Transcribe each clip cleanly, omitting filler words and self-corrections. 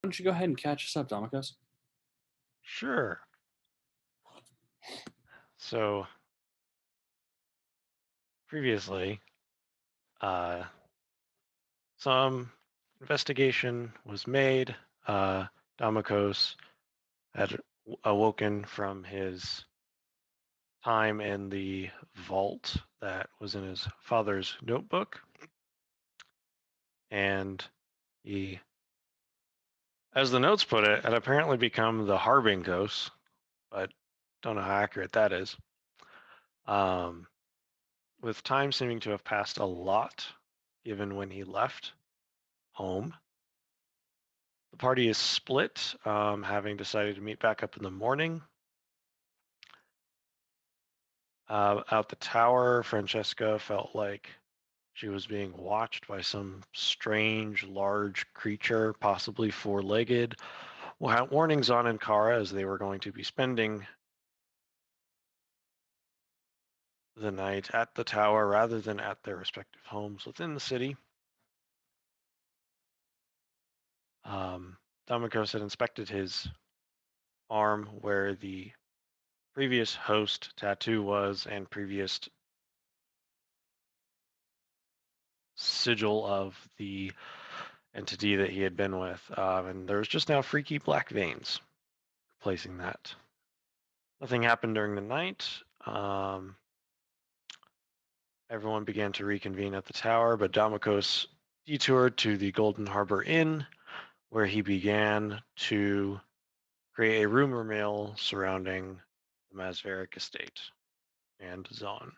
don't you go ahead and catch us up, Domicos? Sure. So previously, uh, some investigation was made. Damokos had awoken from his time in the vault that was in his father's notebook, and he, as the notes put it, had apparently become the Harbingos, but don't know how accurate that is. Um, with time seeming to have passed a lot, given when he left home. The party is split, having decided to meet back up in the morning. Out the tower, Francesca felt like she was being watched by some strange, large creature, possibly four-legged. Warnings on Ankara as they were going to be spending the night at the tower rather than at their respective homes within the city. Damokos had inspected his arm where the previous host tattoo was and previous sigil of the entity that he had been with. And there was just now freaky black veins replacing that. Nothing happened during the night. Everyone began to reconvene at the tower, but Damokos detoured to the Golden Harbor Inn, where he began to create a rumor mill surrounding the Masveric estate and Zon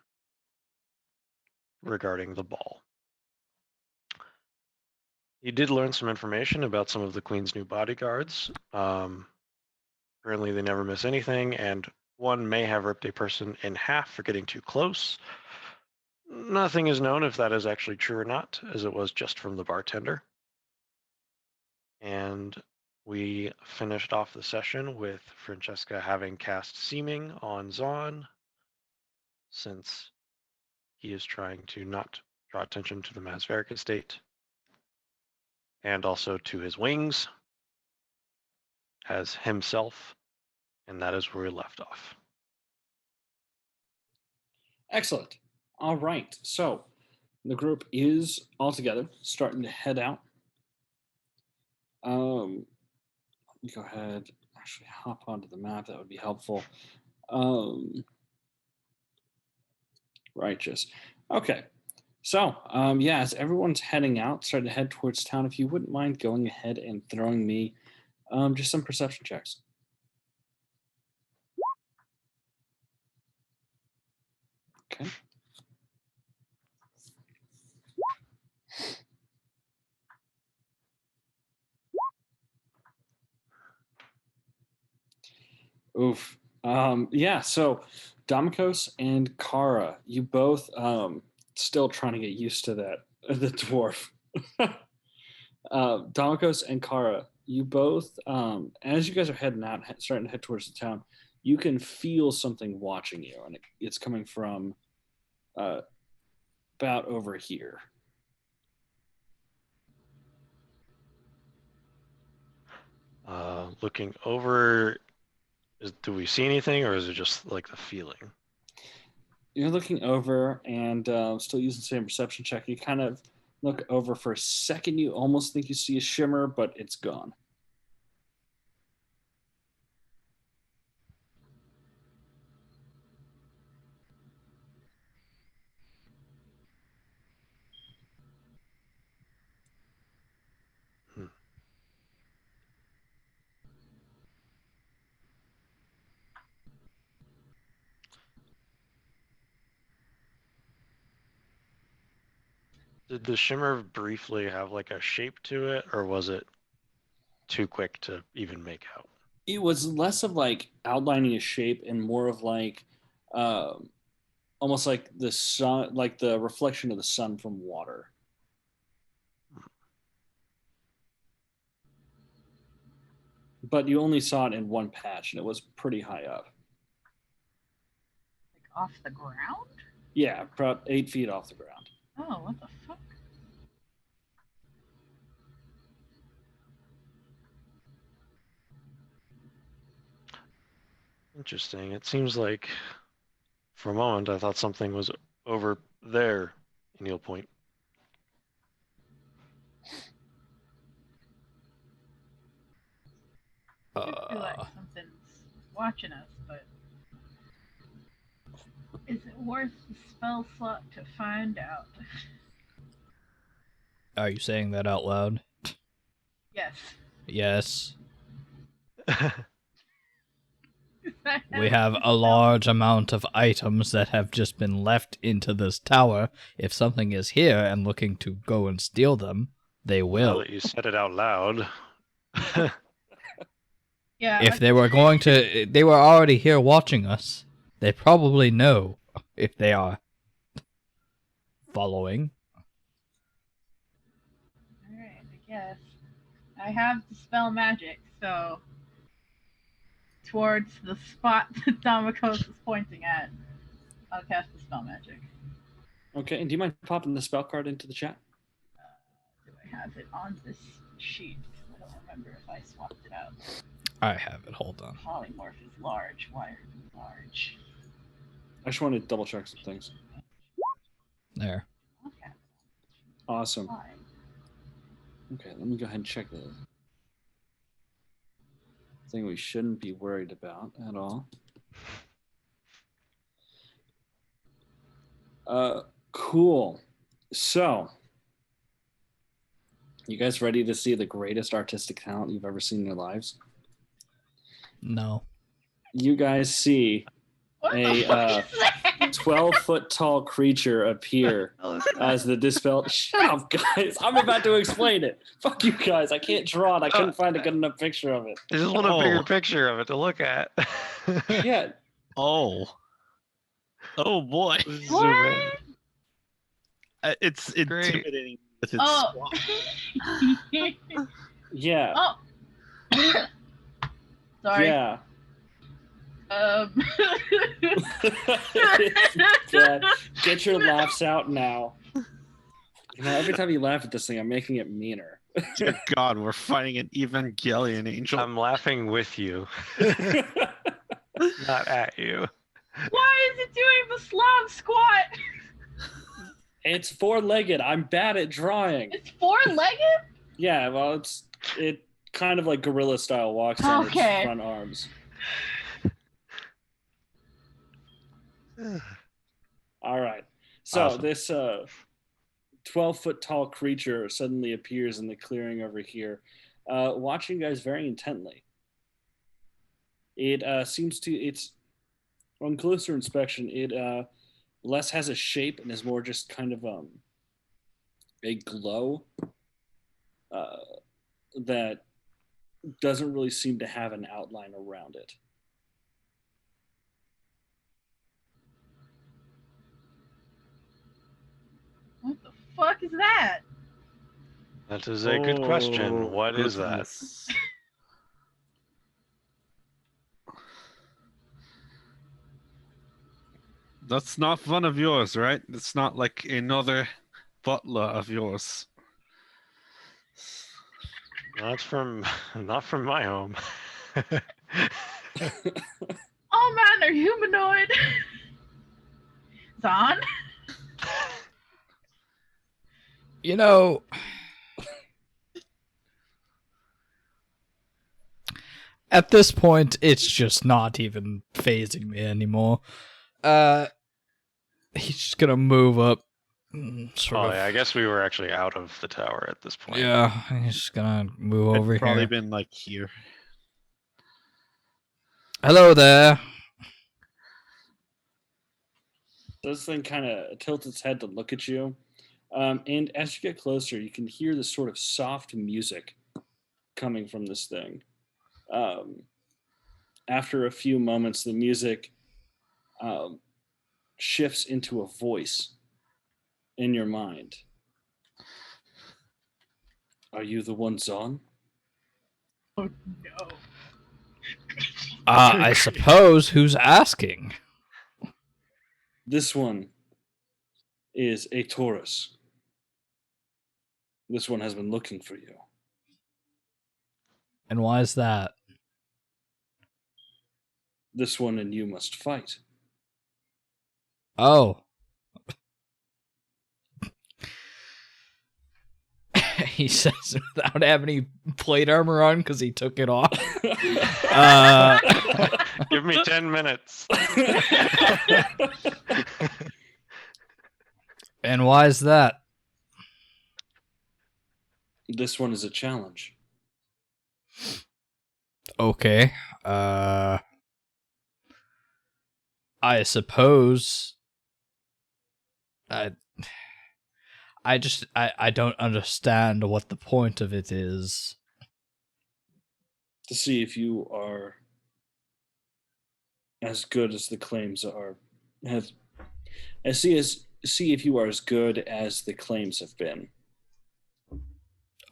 regarding the ball. He did learn some information about some of the Queen's new bodyguards. Apparently, they never miss anything, and one may have ripped a person in half for getting too close. Nothing is known if that is actually true or not, as it was just from the bartender. And we finished off the session with Francesca having cast Seeming on Zon, since he is trying to not draw attention to the Masveric estate, and also to his wings as himself, and that is where we left off. Excellent. All right. So the group is all together, starting to head out. Let me go ahead, actually hop onto the map. That would be helpful. Righteous. Okay. So, yeah, as everyone's heading out, starting to head towards town, if you wouldn't mind going ahead and throwing me just some perception checks. Okay. Oof. Yeah, so Damikos and Kara, you both still trying to get used to that, the dwarf. Damikos and Kara, you both, as you guys are heading out, starting to head towards the town, you can feel something watching you, and it's coming from about over here. Looking over, do we see anything, or is it just like the feeling? You're looking over and still using the same perception check. You kind of look over for a second. You almost think you see a shimmer, but it's gone. Hmm. Did the shimmer briefly have like a shape to it, or was it too quick to even make out? It was less of like outlining a shape and more of like um, almost like the sun, like the reflection of the sun from water. But you only saw it in one patch, and it was pretty high up. Like off the ground? Yeah, about 8 feet off the ground. Oh, what the fuck? Interesting. It seems like for a moment I thought something was over there in Eel Point. I do feel like something's watching us, but is it worth the spell slot to find out? Are you saying that out loud? Yes. Yes. I We have the a spell. large amount of items that have just been left into this tower. If something is here and looking to go and steal them, they Now will. that you said it out loud. Yeah. If they were going to, they were already here watching us. They probably know if they are following. Alright, I guess. I have dispel magic, so towards the spot that Damokos is pointing at, I'll cast dispel magic. Okay, and do you mind popping the spell card into the chat? Do I have it on this sheet? I don't remember if I swapped it out. I have it. Hold on. Polymorph is large. Why are you large? I just want to double check some things. There. Okay, Awesome. fine. Okay, let me go ahead and check the thing we shouldn't be worried about at all. Cool. So, you guys ready to see the greatest artistic talent you've ever seen in your lives? No. You guys see What a the fuck is that? 12-foot tall creature appear as the dispel. Shut up, guys! I'm about to explain it. Fuck you guys! I can't draw it. I couldn't find a good enough picture of it. I just want a bigger picture of it to look at. Yeah. Oh boy. Zoom in. It's Great. intimidating with its Oh. squat. Yeah. Oh. Sorry. Yeah. It's bad. Get your laughs out now. You know, every time you laugh at this thing, I'm making it meaner. Dear God, we're fighting an Evangelion angel. I'm laughing with you, not at you. Why is it doing the Slav squat? It's four-legged. I'm bad at drawing. It's four-legged? Yeah, well, it kind of like gorilla style walks on its Okay. front arms. All right. So Awesome. this 12-foot tall creature suddenly appears in the clearing over here, watching you guys very intently. It seems to, it's on closer inspection, it less has a shape and is more just kind of a glow that doesn't really seem to have an outline around it. What the fuck is that? That is a good question. What is that? goodness. That's not one of yours, right? It's not like another butler of yours. Not from my home. All men are humanoid. Zahn? You know, at this point, it's just not even phasing me anymore. He's just gonna move up. Sort Oh of. yeah, I guess we were actually out of the tower at this point. Yeah, he's just gonna move over It's probably here. been like here. Hello there. This thing kind of tilts its head to look at you. And as you get closer, you can hear this sort of soft music coming from this thing. After a few moments, the music shifts into a voice in your mind. Are you the one, Zahn? Oh no. I suppose who's asking? This one is a Taurus. This one has been looking for you. And why is that? This one and you must fight. Oh. He says without having any plate armor on because he took it off. Give me 10 minutes. And why is that? This one is a challenge. Okay. I suppose. I don't understand what the point of it is. To see if you are as good as the claims are. See if you are as good as the claims have been.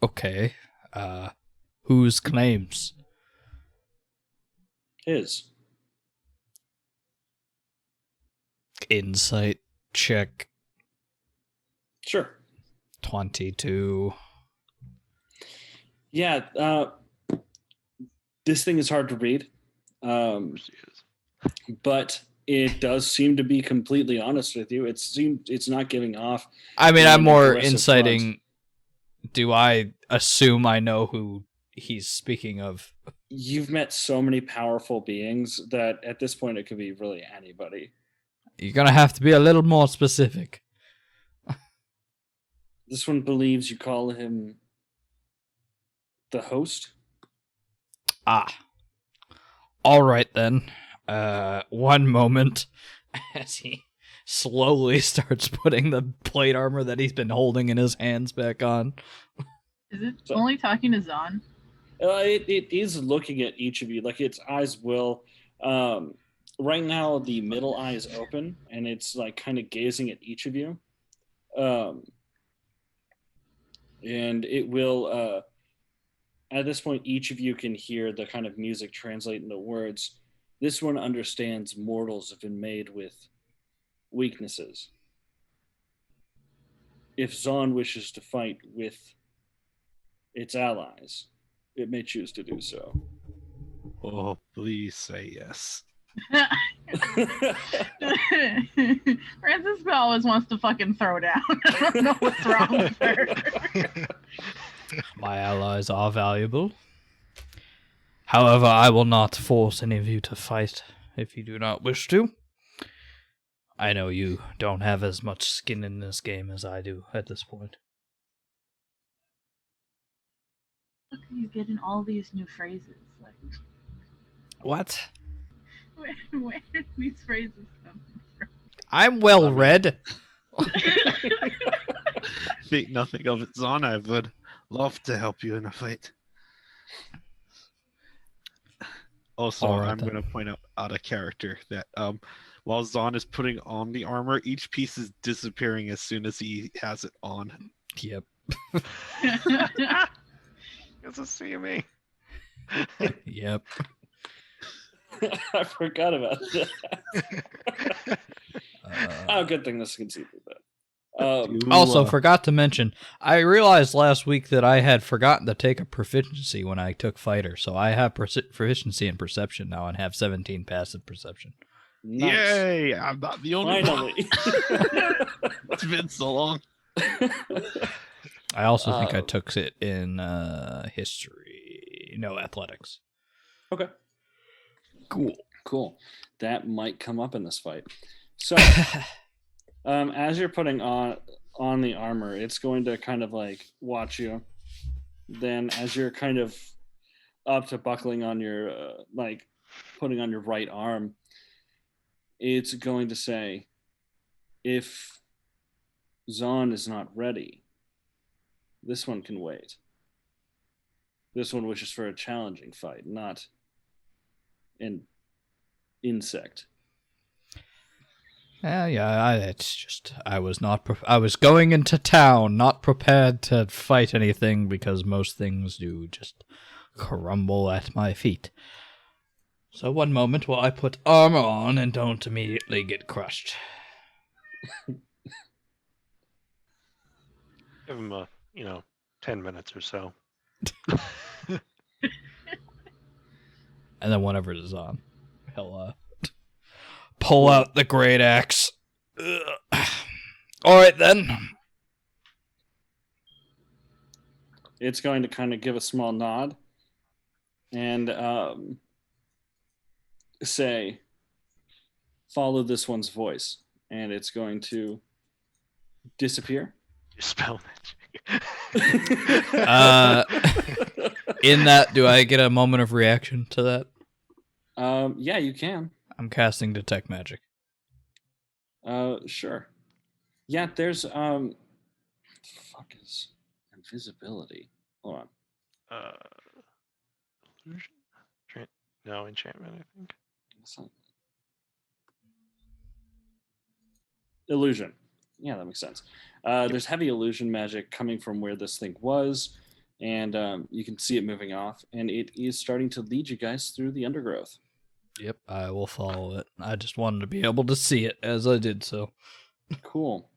Okay. Whose claims? His. Insight check Sure. 22. Yeah, this thing is hard to read, but it does seem to be completely honest with you. It's not giving off. I mean, I'm an more aggressive inciting. front. Do I assume I know who he's speaking of? You've met so many powerful beings that at this point it could be really anybody. You're gonna have to be a little more specific. This one believes you call him the host. Ah. All right then. One moment as he slowly starts putting the plate armor that he's been holding in his hands back on. Is it So- only talking to Zahn? It is looking at each of you, like its eyes will. Right now, the middle eye is open, and it's like kind of gazing at each of you. And it will. At this point, each of you can hear the kind of music translate into words. This one understands mortals have been made with weaknesses. If Zahn wishes to fight with its allies, it may choose to do so. Oh, please say yes. Francisco always wants to fucking throw down. I don't know what's wrong with her. My allies are valuable. However, I will not force any of you to fight if you do not wish to. I know you don't have as much skin in this game as I do at this point. Look at you getting all these new phrases. Like, What? where did these phrases come from? I'm well read. Think nothing of it, Zahn. I would love to help you in a fight. Also, All right, I'm then. going to point out a character that while Zahn is putting on the armor, each piece is disappearing as soon as he has it on. Yep. It's a see me. Yep. I forgot about that. Oh, good thing this can see through that. Also, forgot to mention, I realized last week that I had forgotten to take a proficiency when I took fighter, so I have proficiency in perception now and have 17 passive perception. Nice. Yay! I'm not the only one. Finally. It's been so long. I also think I took it in history. No, athletics. Okay. Cool. That might come up in this fight. So, as you're putting on the armor, it's going to kind of like watch you. Then, as you're kind of up to buckling on your like putting on your right arm, it's going to say, if Zahn is not ready, this one can wait. This one wishes for a challenging fight, not an insect. It's just I was not. I was going into town, not prepared to fight anything because most things do just crumble at my feet. So one moment while I put armor on and don't immediately get crushed. Give him 10 minutes or so. And then whenever it is on. He'll pull out the great axe. All right, then. It's going to kind of give a small nod and say, follow this one's voice. And it's going to disappear. You spell magic. In that, do I get a moment of reaction to that? Yeah, you can. I'm casting Detect Magic. Sure. Yeah, there's fuck is invisibility. Hold on. Illusion? No, enchantment, I think. That's not... Illusion. Yeah, that makes sense. There's heavy illusion magic coming from where this thing was, and you can see it moving off, and it is starting to lead you guys through the undergrowth. Yep, I will follow it. I just wanted to be able to see it as I did so. Cool.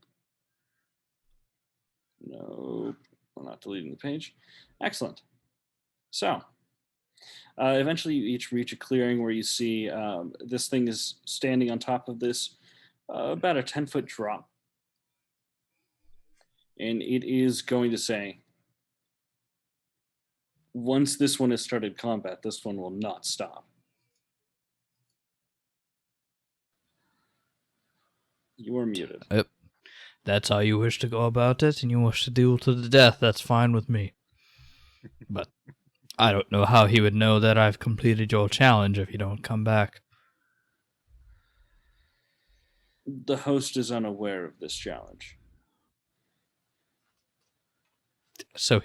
Nope, we're not deleting the page. Excellent. So, eventually you each reach a clearing where you see this thing is standing on top of this about a 10-foot drop. And it is going to say, once this one has started combat, this one will not stop. You are muted. Yep. That's how you wish to go about it, and you wish to duel to the death. That's fine with me. But I don't know how he would know that I've completed your challenge if you don't come back. The host is unaware of this challenge. So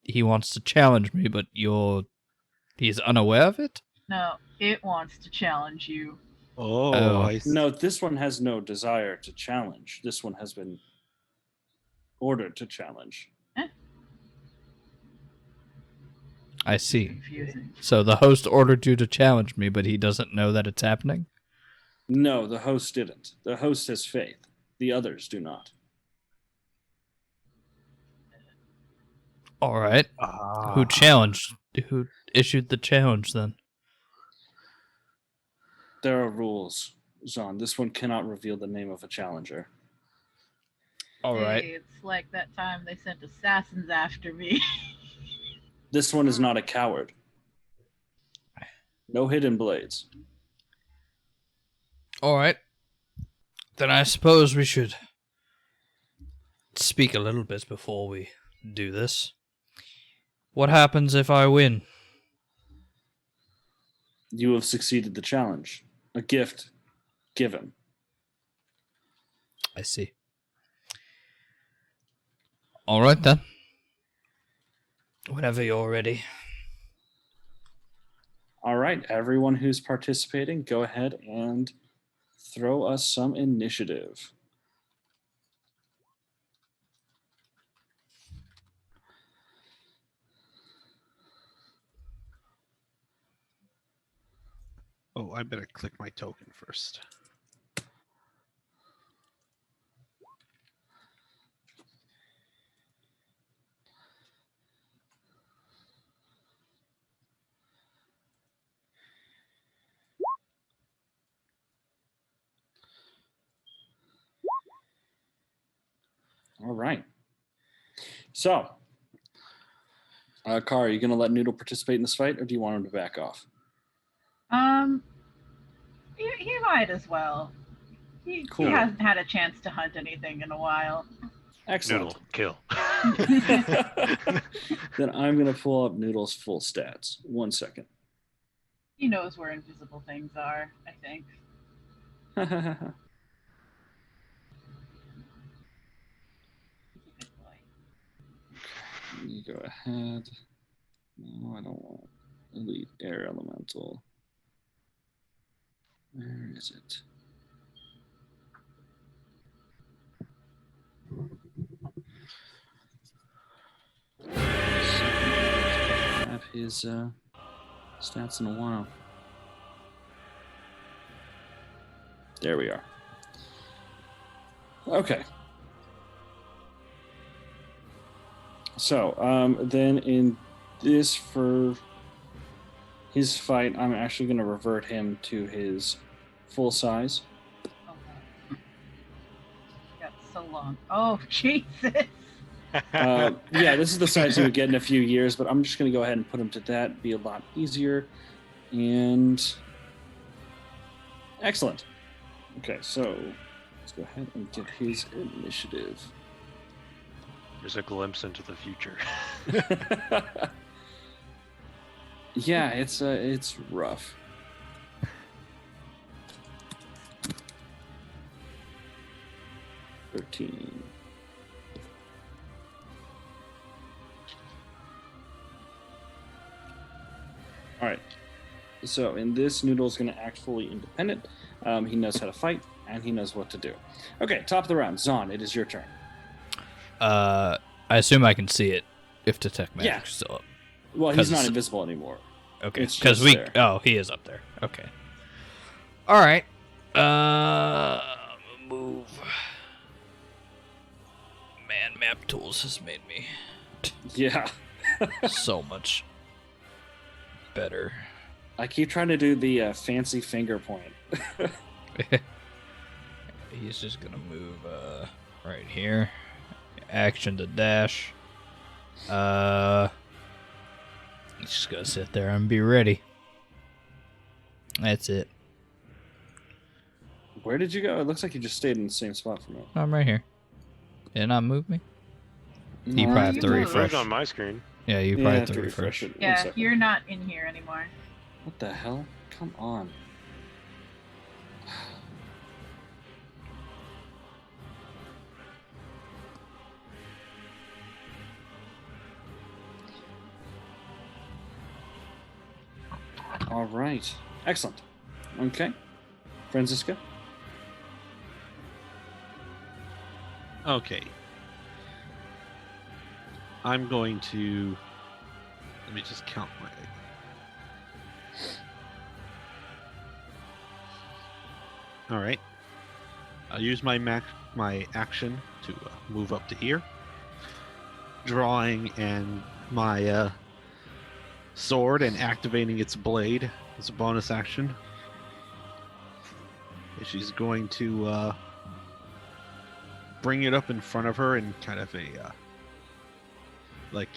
he wants to challenge me, but he's unaware of it? No, it wants to challenge you. Oh, I see. No, this one has no desire to challenge. This one has been ordered to challenge. I see. Confusing. So the host ordered you to challenge me, but he doesn't know that it's happening? No, the host didn't. The host has faith. The others do not. All right. Who issued the challenge then? There are rules, Zahn. This one cannot reveal the name of a challenger. All right. Hey, it's like that time they sent assassins after me. This one is not a coward. No hidden blades. All right. Then I suppose we should speak a little bit before we do this. What happens if I win? You have succeeded the challenge. A gift given. I see. All right, then. Whenever you're ready. All right, everyone who's participating, go ahead and throw us some initiative. Oh, I better click my token first. All right. So, Car, are you going to let Noodle participate in this fight, or do you want him to back off? He might as well. He hasn't had a chance to hunt anything in a while. Excellent. Noodle, kill. Then I'm going to pull up Noodle's full stats. 1 second. He knows where invisible things are, I think. He's a good boy. You go ahead. No, I don't want Elite Air Elemental. Where is it? Have his stats in a while. There we are. Okay. So, then in this for his fight, I'm actually going to revert him to his full size. Okay. Got so long. Oh, Jesus. Yeah, this is the size he would get in a few years, but I'm just going to go ahead and put him to that. Be a lot easier. And excellent. Okay, so let's go ahead and get his initiative. There's a glimpse into the future. Yeah, it's rough. $13. All right. So in this, Noodle's going to act fully independent. He knows how to fight, and he knows what to do. Okay, top of the round. Zon, it is your turn. I assume I can see it if detect magic's Yeah. still up. Well, he's 'Cause not it's- invisible anymore. Okay, It's because just we. there. Oh, he is up there. Okay. All right. Move. Man, map tools has made me Yeah. so much better. I keep trying to do the fancy finger point. He's just gonna move right here. Action to dash. He's just gonna sit there and be ready. That's it. Where did you go? It looks like you just stayed in the same spot for me. I'm right here. Did it not move me? You No, probably have you to moved. Moved refresh. on my screen. Yeah, you Yeah, probably I have to refresh. it. 1 Yeah, second. you're not in here anymore. What the hell? Come on. All right. Excellent. Okay. Francisca? Okay. I'm going to. Let me just count my. All right. I'll use my my action to move up to here, drawing and my sword and activating its blade as a bonus action. And she's going to bring it up in front of her in kind of a like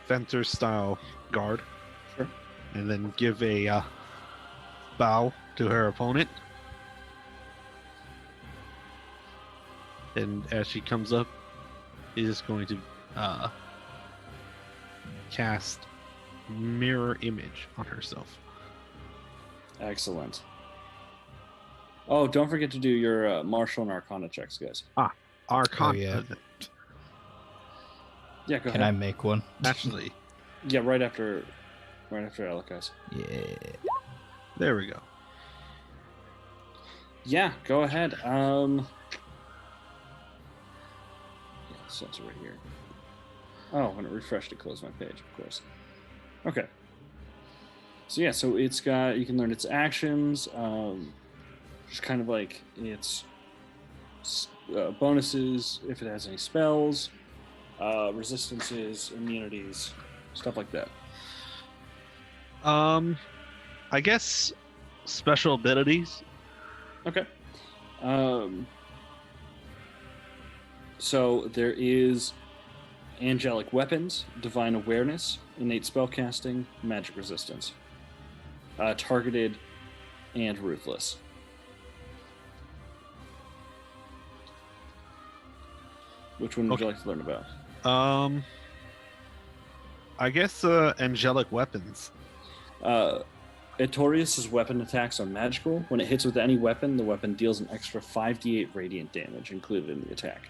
fencer style guard. Sure. And then give a bow to her opponent. And as she comes up, he's just going to cast mirror image on herself. Excellent. Oh, don't forget to do your martial and arcana checks, guys. Arcana. yeah. Yeah, go Can ahead. I make one? Actually, Yeah, right after Alec, guys. Yeah. there we go. Yeah, go ahead. Yeah, sensor right here. Oh, when it refreshed, it closed my page, of course. Okay. So yeah, so it's got, you can learn its actions, just kind of like its bonuses, if it has any spells, resistances, immunities, stuff like that. I guess special abilities. Okay. So there is angelic weapons, divine awareness, innate spellcasting, magic resistance, targeted, and ruthless. Which one would you Okay. like to learn about? I guess angelic weapons. Etorius' weapon attacks are magical. When it hits with any weapon, the weapon deals an extra 5d8 radiant damage included in the attack.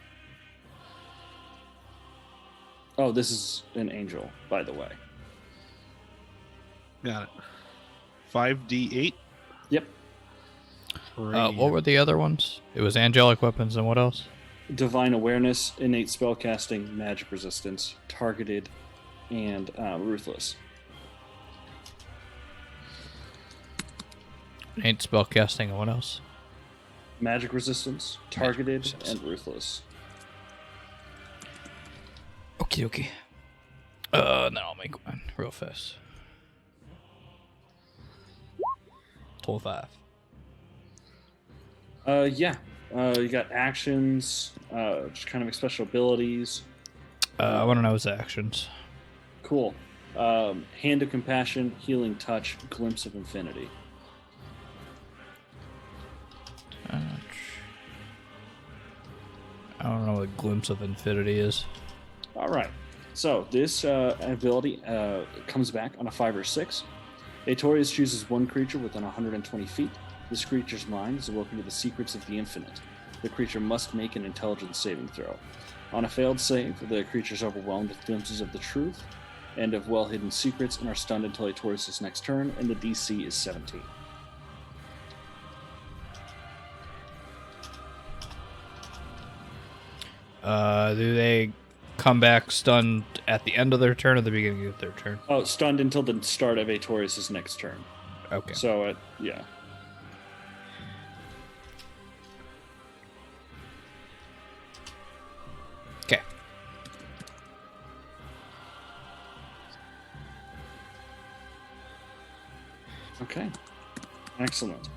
Oh, this is an angel, by the way. Got it. 5d8. Yep. What were the other ones? It was angelic weapons and what else? Divine awareness, innate spellcasting, magic resistance, targeted, and ruthless. Ain't spellcasting and what else? Magic resistance, targeted, resistance. and ruthless. Okay. Then I'll make one real fast. Total 5. Yeah. You got actions, just kind of special abilities. I want to know his actions. Cool. Hand of Compassion, Healing Touch, Glimpse of Infinity. I don't know what Glimpse of Infinity is. All right. So this ability comes back on a 5 or 6. Aetorius chooses one creature within 120 feet. This creature's mind is awoken to the secrets of the infinite. The creature must make an intelligence saving throw. On a failed save, the creature is overwhelmed with glimpses of the truth and of well-hidden secrets and are stunned until Aetorius' next turn, and the DC is 17. Do they come back stunned at the end of their turn or the beginning of their turn? Oh, stunned until the start of Aetorius' next turn. Okay. So, yeah. Okay. Okay. Excellent.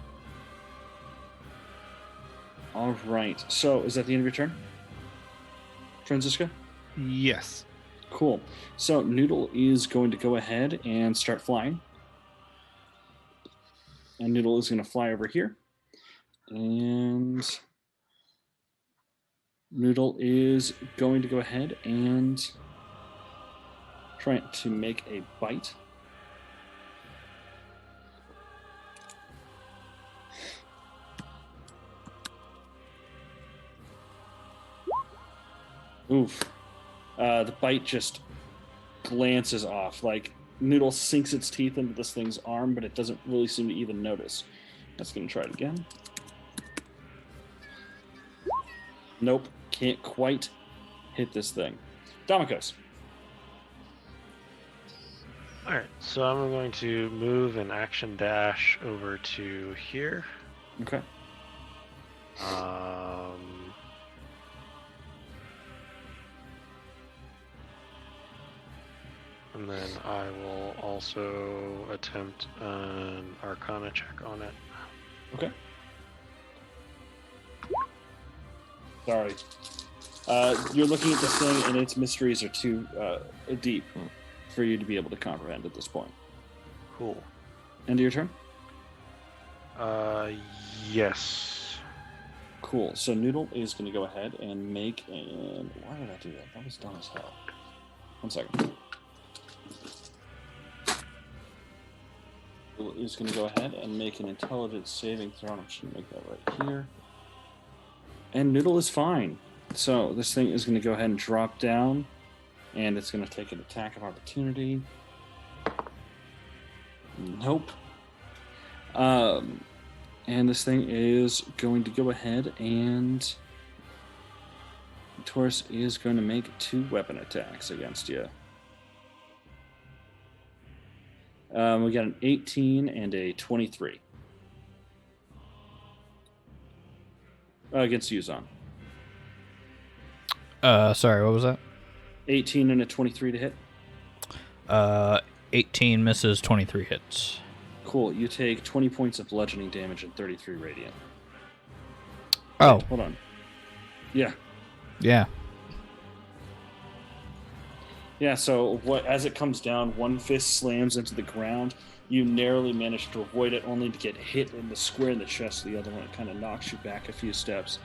All right. So, is that the end of your turn? Francisco? Yes. Cool. So, Noodle is going to go ahead and start flying. And Noodle is going to fly over here. And Noodle is going to go ahead and try to make a bite. Oof. The bite just glances off. Like, Noodle sinks its teeth into this thing's arm, but it doesn't really seem to even notice. That's going to try it again. Nope. Can't quite hit this thing. Damikos. Alright, so I'm going to move an action dash over to here. Okay. And then I will also attempt an Arcana check on it. Okay. Sorry. You're looking at this thing, and its mysteries are too deep for you to be able to comprehend at this point. Cool. End of your turn? Yes. Cool. So Noodle is going to go ahead and make an... Why did I do that? That was dumb as hell. 1 second. Noodle is going to go ahead and make an intelligence saving throw. I'm just going to make that right here. And Noodle is fine. So this thing is going to go ahead and drop down, and it's going to take an attack of opportunity. Nope. And this thing is going to go ahead and Taurus is going to make 2 weapon attacks against you. We got an 18 and a 23. Against Yuzon. Sorry, what was that? 18 and a 23 to hit. 18 misses, 23 hits. Cool. You take 20 points of bludgeoning damage and 33 radiant. Oh. Wait, hold on. Yeah. Yeah. Yeah, so as it comes down, one fist slams into the ground. You narrowly manage to avoid it, only to get hit in the square in the chest of the other one. It kind of knocks you back a few steps.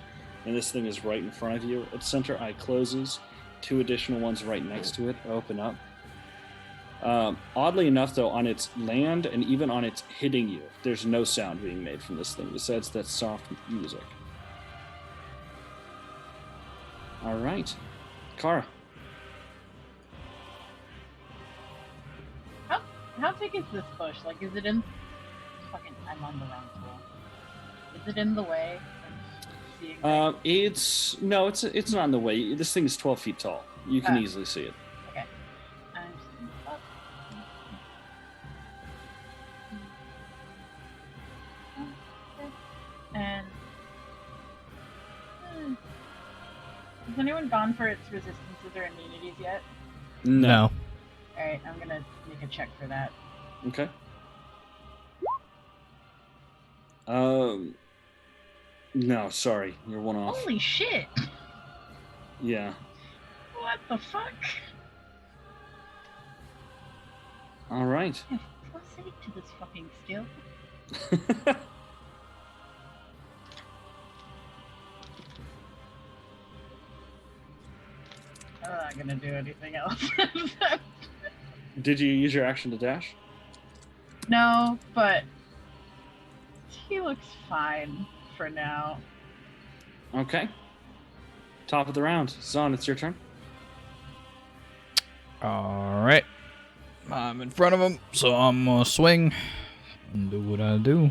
And this thing is right in front of you. Its center eye closes. 2 additional ones right next to it open up. Oddly enough, though, on its land and even on its hitting you, there's no sound being made from this thing besides that soft music. All right. Kara. How big is this bush? Like, is it in... Fucking, I'm on the wrong tool. Is it in the way of seeing things? It's not in the way. This thing is 12 feet tall. You can easily see it. Okay. I'm just gonna up. And... Has anyone gone for its resistances or immunities yet? No. Alright, I'm gonna make a check for that. Okay. No, sorry, you're one off. Holy shit! Yeah. What the fuck? All right. I have +8 to this fucking skill. I'm not gonna do anything else. Did you use your action to dash? No, but he looks fine for now. Okay. Top of the round. Zon, it's your turn. All right. I'm in front of him, so I'm gonna swing and do what I do.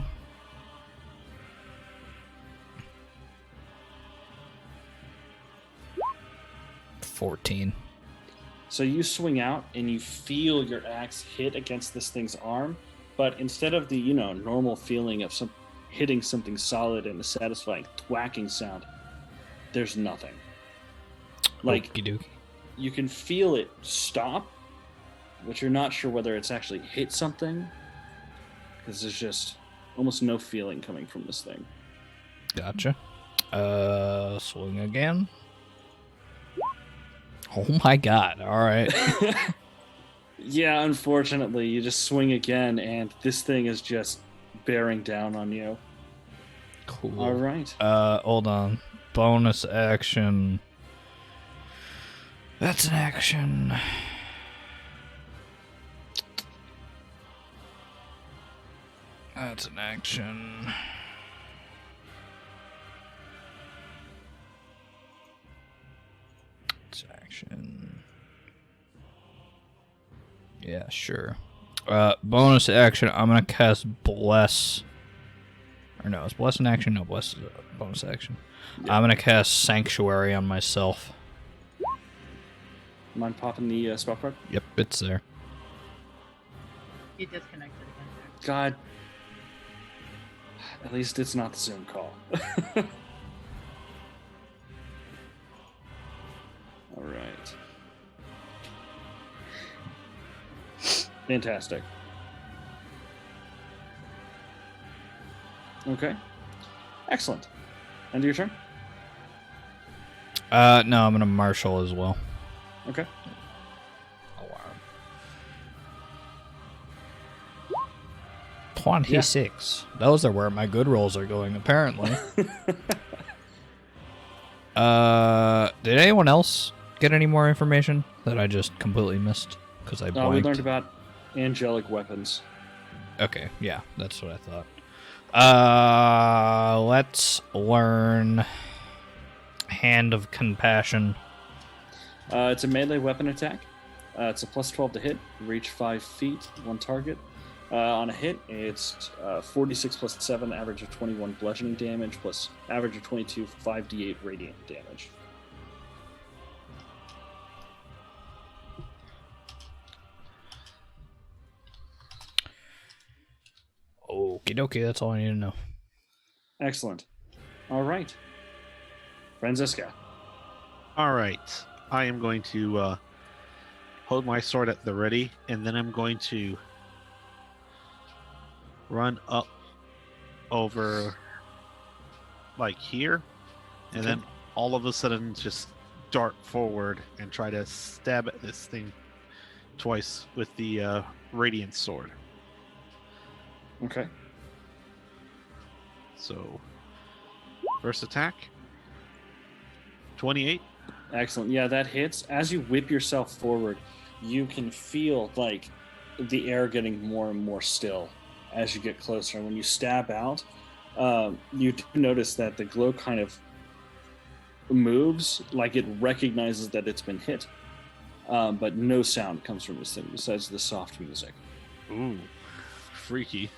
$14. So you swing out and you feel your axe hit against this thing's arm, but instead of the, normal feeling of hitting something solid and a satisfying thwacking sound, there's nothing. Like, Okey dokey. you can feel it stop, but you're not sure whether it's actually hit something, because there's just almost no feeling coming from this thing. Gotcha. Swing again. Oh my god, alright. Yeah, unfortunately, you just swing again, and this thing is just bearing down on you. Cool. All right. Hold on. Bonus action. That's an action. That's an action. It's action. Yeah, sure. Bonus action. I'm gonna cast Bless. Or no, is Bless an action? No, Bless is a bonus action. Yeah. I'm gonna cast Sanctuary on myself. Mind popping the spell card? Yep, it's there. You disconnected again. God. At least it's not the Zoom call. All right. Fantastic. Okay. Excellent. End of your turn? No, I'm gonna marshal as well. Okay. Alarm. 26. Those are where my good rolls are going, apparently. Did anyone else get any more information that I just completely missed? Because I blanked. We learned about angelic weapons. Okay, yeah, that's what I thought. Let's learn Hand of Compassion. It's a melee weapon attack. It's a +12 to hit, reach 5 feet, one target. On a hit, it's 46 plus 7, average of 21 bludgeoning damage, plus average of 22, 5d8 radiant damage. Okie dokie, that's all I need to know. Excellent. All right. Franziska. All right. I am going to hold my sword at the ready, and then I'm going to run up over like here, and Okay. then all of a sudden just dart forward and try to stab at this thing twice with the radiant sword. Okay. So, first attack, 28. Excellent. Yeah, that hits. As you whip yourself forward, you can feel like the air getting more and more still as you get closer. And when you stab out, you do notice that the glow kind of moves, like it recognizes that it's been hit. But no sound comes from this thing besides the soft music. Ooh, freaky.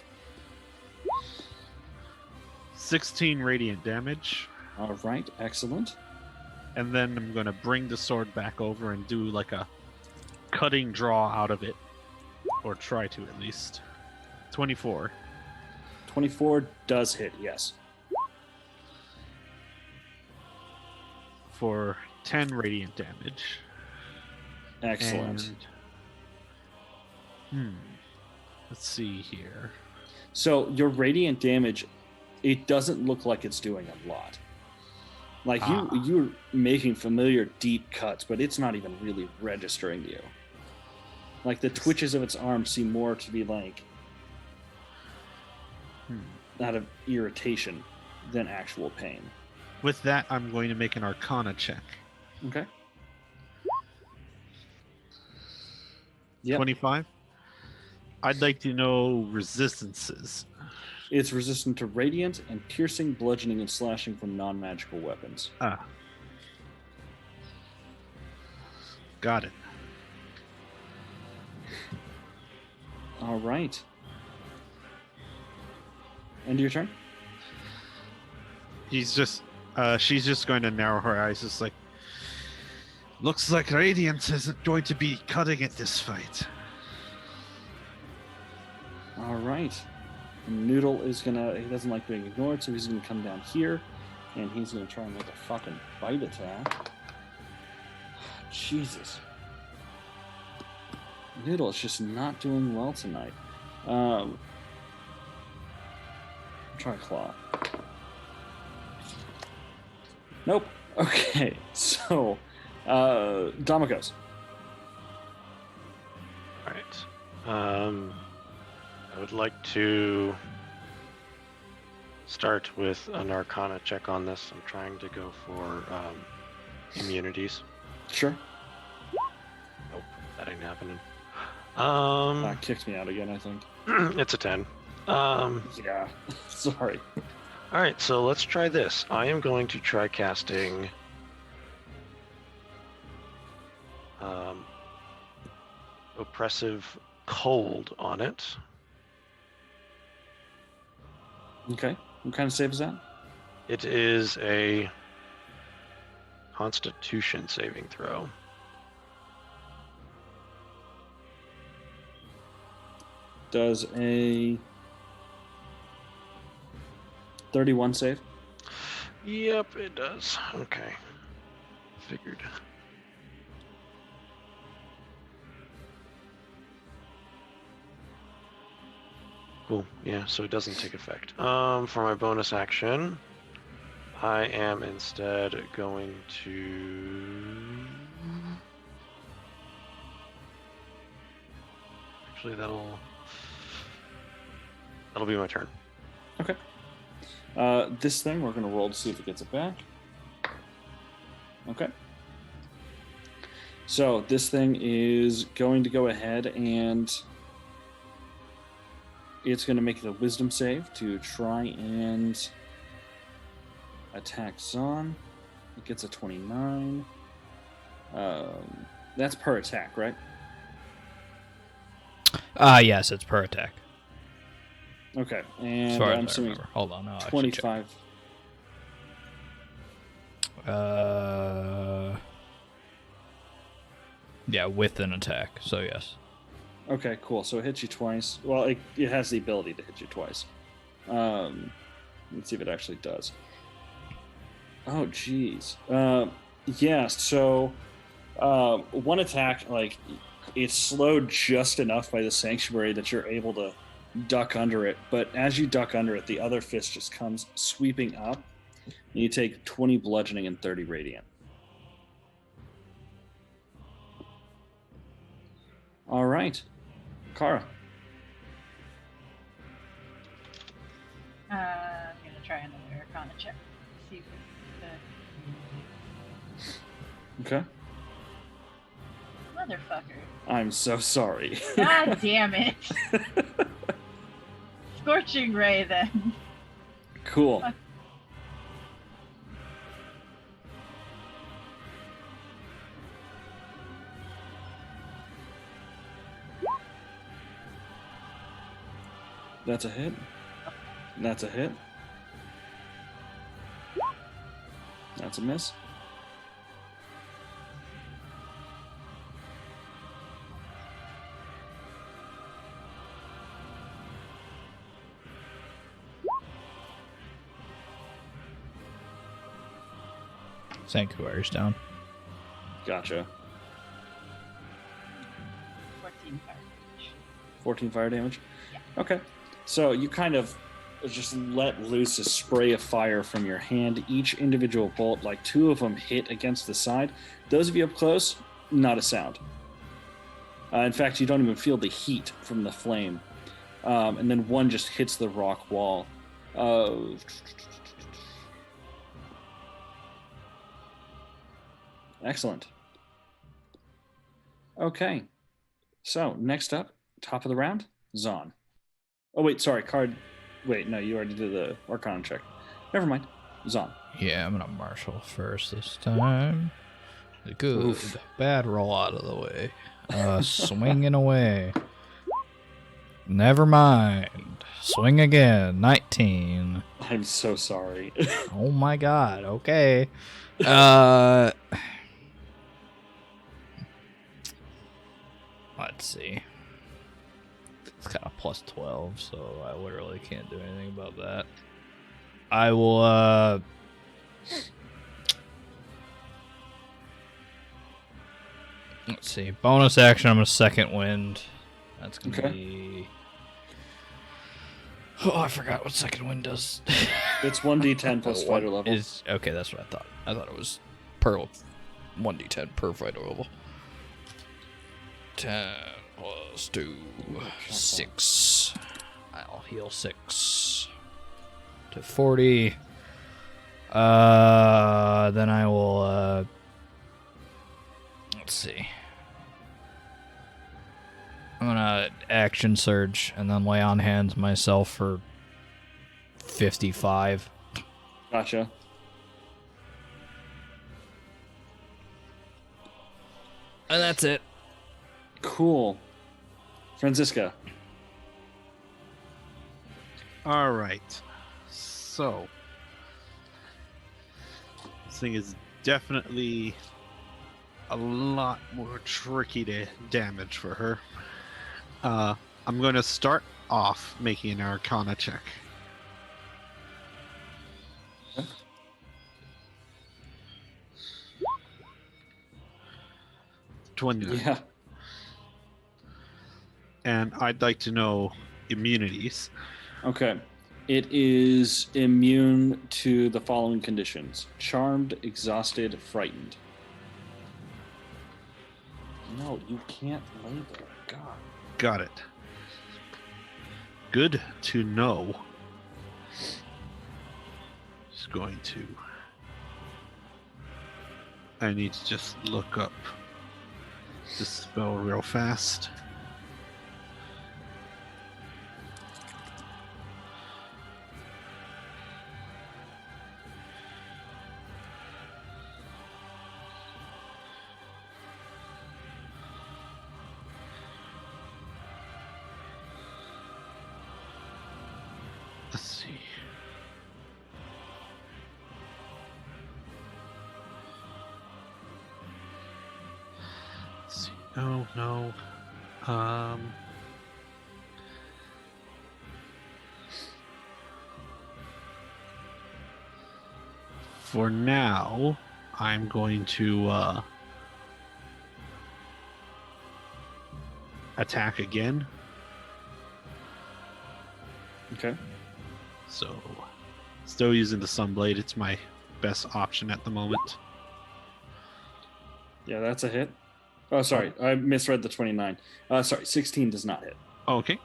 16 radiant damage. All right, excellent. And then I'm going to bring the sword back over and do like a cutting draw out of it. Or try to, at least. 24. 24 does hit, yes. For 10 radiant damage. Excellent. And, let's see here. So your radiant damage it doesn't look like it's doing a lot. Like you're making familiar deep cuts, but it's not even really registering you. Like the twitches of its arms seem more to be like out of irritation than actual pain. With that, I'm going to make an Arcana check. Okay. Yep. 25. I'd like to know resistances. It's resistant to radiant and piercing, bludgeoning, and slashing from non-magical weapons. Got it. All right. End of your turn? She's just going to narrow her eyes. It's like, looks like Radiance isn't going to be cutting it this fight. All right. Noodle is gonna. He doesn't like being ignored, so he's gonna come down here, and he's gonna try and make a fucking bite attack. Jesus. Noodle is just not doing well tonight. Try claw. Nope. Okay. So, Damagos. All right. I would like to start with an Arcana check on this. I'm trying to go for immunities. Sure. Nope, that ain't happening. That kicked me out again, I think. It's a 10. Yeah. Sorry. All right, so let's try this. I am going to try casting Oppressive Cold on it. Okay. What kind of save is that? It is a Constitution saving throw. Does a 31 save? Yep, it does. Okay. Figured. Cool. Yeah, so it doesn't take effect. For my bonus action, I am instead going to... Actually, that'll be my turn. Okay. This thing, we're going to roll to see if it gets it back. Okay. So this thing is going to go ahead and it's going to make the wisdom save to try and attack Zahn. It gets a 29. That's per attack, right? Yes, it's per attack. Okay, and As far I'm as I assuming remember. Hold on, no, I should 25. check. Yeah, with an attack, so yes. Okay, cool. So it hits you twice. Well, it has the ability to hit you twice. Let's see if it actually does. Oh, jeez. Yeah, so one attack, like, it's slowed just enough by the sanctuary that you're able to duck under it. But as you duck under it, the other fist just comes sweeping up. And you take 20 bludgeoning and 30 radiant. All right. Kara. I'm gonna try another Arcana check. See if it's Okay. motherfucker. I'm so sorry. God damn it! Scorching ray then. Cool. That's a hit. That's a hit. That's a miss. Sanctuary's down. Gotcha. 14 fire damage. 14 fire damage? Yeah. Okay. So you kind of just let loose a spray of fire from your hand. Each individual bolt, like 2 of them, hit against the side. Those of you up close, not a sound. In fact, you don't even feel the heat from the flame. And then 1 just hits the rock wall. Excellent. Okay. So, next up, top of the round, Zon. Oh, wait, sorry, card. Wait, no, you already did the Arcana check. Never mind. Zon. Yeah, I'm gonna marshal first this time. Good. Oof. Bad roll out of the way. Swinging away. Never mind. Swing again. 19. I'm so sorry. Oh my god. Okay. Let's see. It's kind of plus 12, so I literally can't do anything about that. I will, let's see. Bonus action, I'm going to second wind. That's going to be... Oh, I forgot what second wind does. It's 1d10 plus fighter level. Okay, that's what I thought. I thought it was per 1d10 per fighter level. 10 plus 2, 6. I'll heal 6 to 40. Then I will, let's see. I'm gonna action surge and then lay on hands myself for 55. Gotcha. And that's it. Cool. Franziska. All right. So, this thing is definitely a lot more tricky to damage for her. I'm going to start off making an Arcana check. Okay. 29. Yeah. And I'd like to know immunities. Okay. It is immune to the following conditions: charmed, exhausted, frightened. No, you can't label it. God. Got it. Good to know. Just going to... I need to just look up this spell real fast. Let's see. Let's see. Oh, no. For now, I'm going to attack again. Okay. So, still using the Sunblade. It's my best option at the moment. Yeah, that's a hit. Oh, sorry. I misread the 29. Sorry, 16 does not hit. Okay.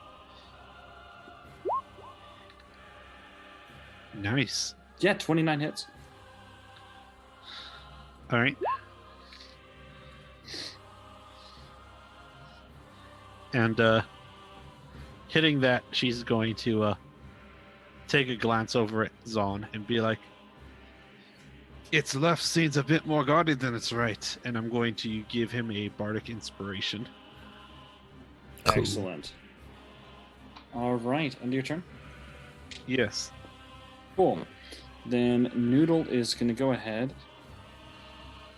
Nice. Yeah, 29 hits. All right. And hitting that, she's going to take a glance over at Zon and be like, its left seems a bit more guarded than its right, and I'm going to give him a bardic inspiration. Cool. Excellent. All right, end of your turn. Yes. Cool. Then Noodle is going to go ahead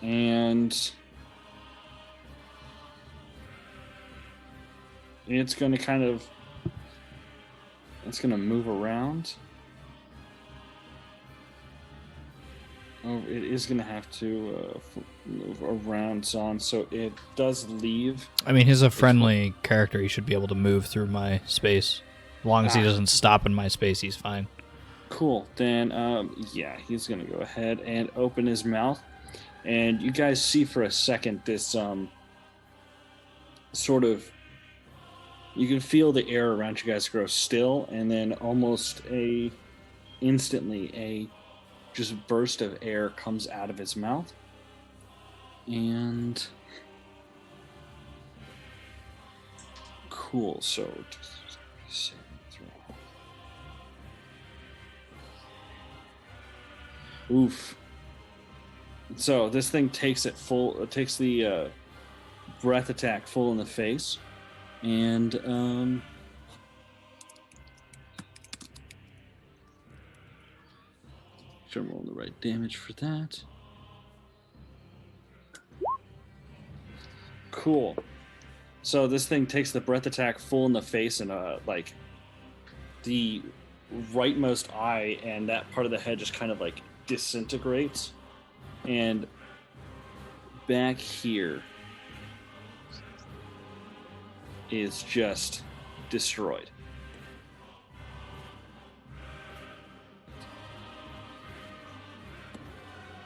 and it's going to move around. Oh, it is going to have to move around Zon, so it does leave. I mean, he's a friendly character. He should be able to move through my space As long as he doesn't stop in my space, he's fine. Cool. Then, yeah, he's gonna go ahead and open his mouth, and you guys see for a second this sort of. You can feel the air around you guys grow still, and then almost instantly a just burst of air comes out of his mouth, and cool. So. Oof. So this thing takes it full. It takes the breath attack full in the face, and sure I'm rolling the right damage for that. Cool. So this thing takes the breath attack full in the face, and like the rightmost eye and that part of the head just kind of like disintegrates, and back here is just destroyed.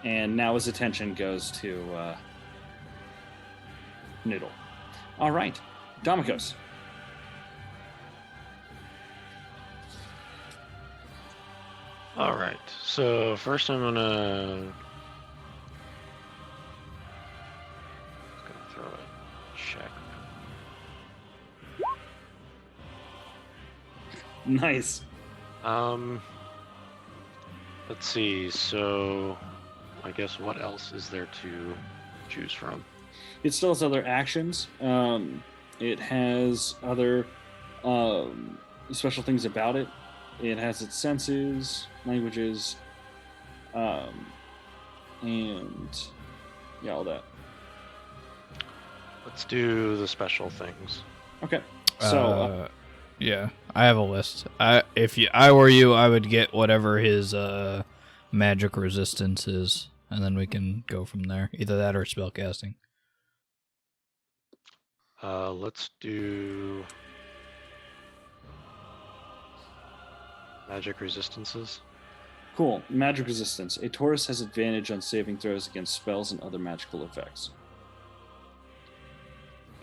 And now his attention goes to Noodle. All right, Domikos. All right. So first, I'm gonna throw a check. Nice. Let's see. So, I guess what else is there to choose from? It still has other actions. It has other special things about it. It has its senses, languages, and yeah, all that. Let's do the special things. Okay. So, yeah, I have a list. If I were you, I would get whatever his magic resistance is, and then we can go from there. Either that or spellcasting. Let's do magic resistances. cool. Magic resistance. A Taurus has advantage on saving throws against spells and other magical effects.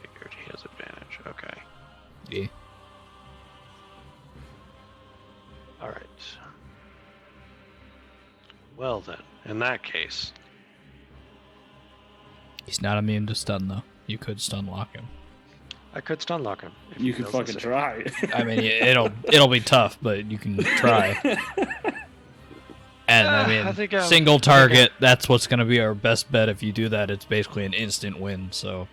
Figured he has advantage. Okay. Yeah. All right. Well then, in that case, He's not immune to stun, though. You could stun lock him. I could stun lock him. if You he could fails the fucking save. try. I mean, it'll be tough, but you can try. And I mean, I think I- single I think target, that's what's going to be our best bet. If you do that, it's basically an instant win. So,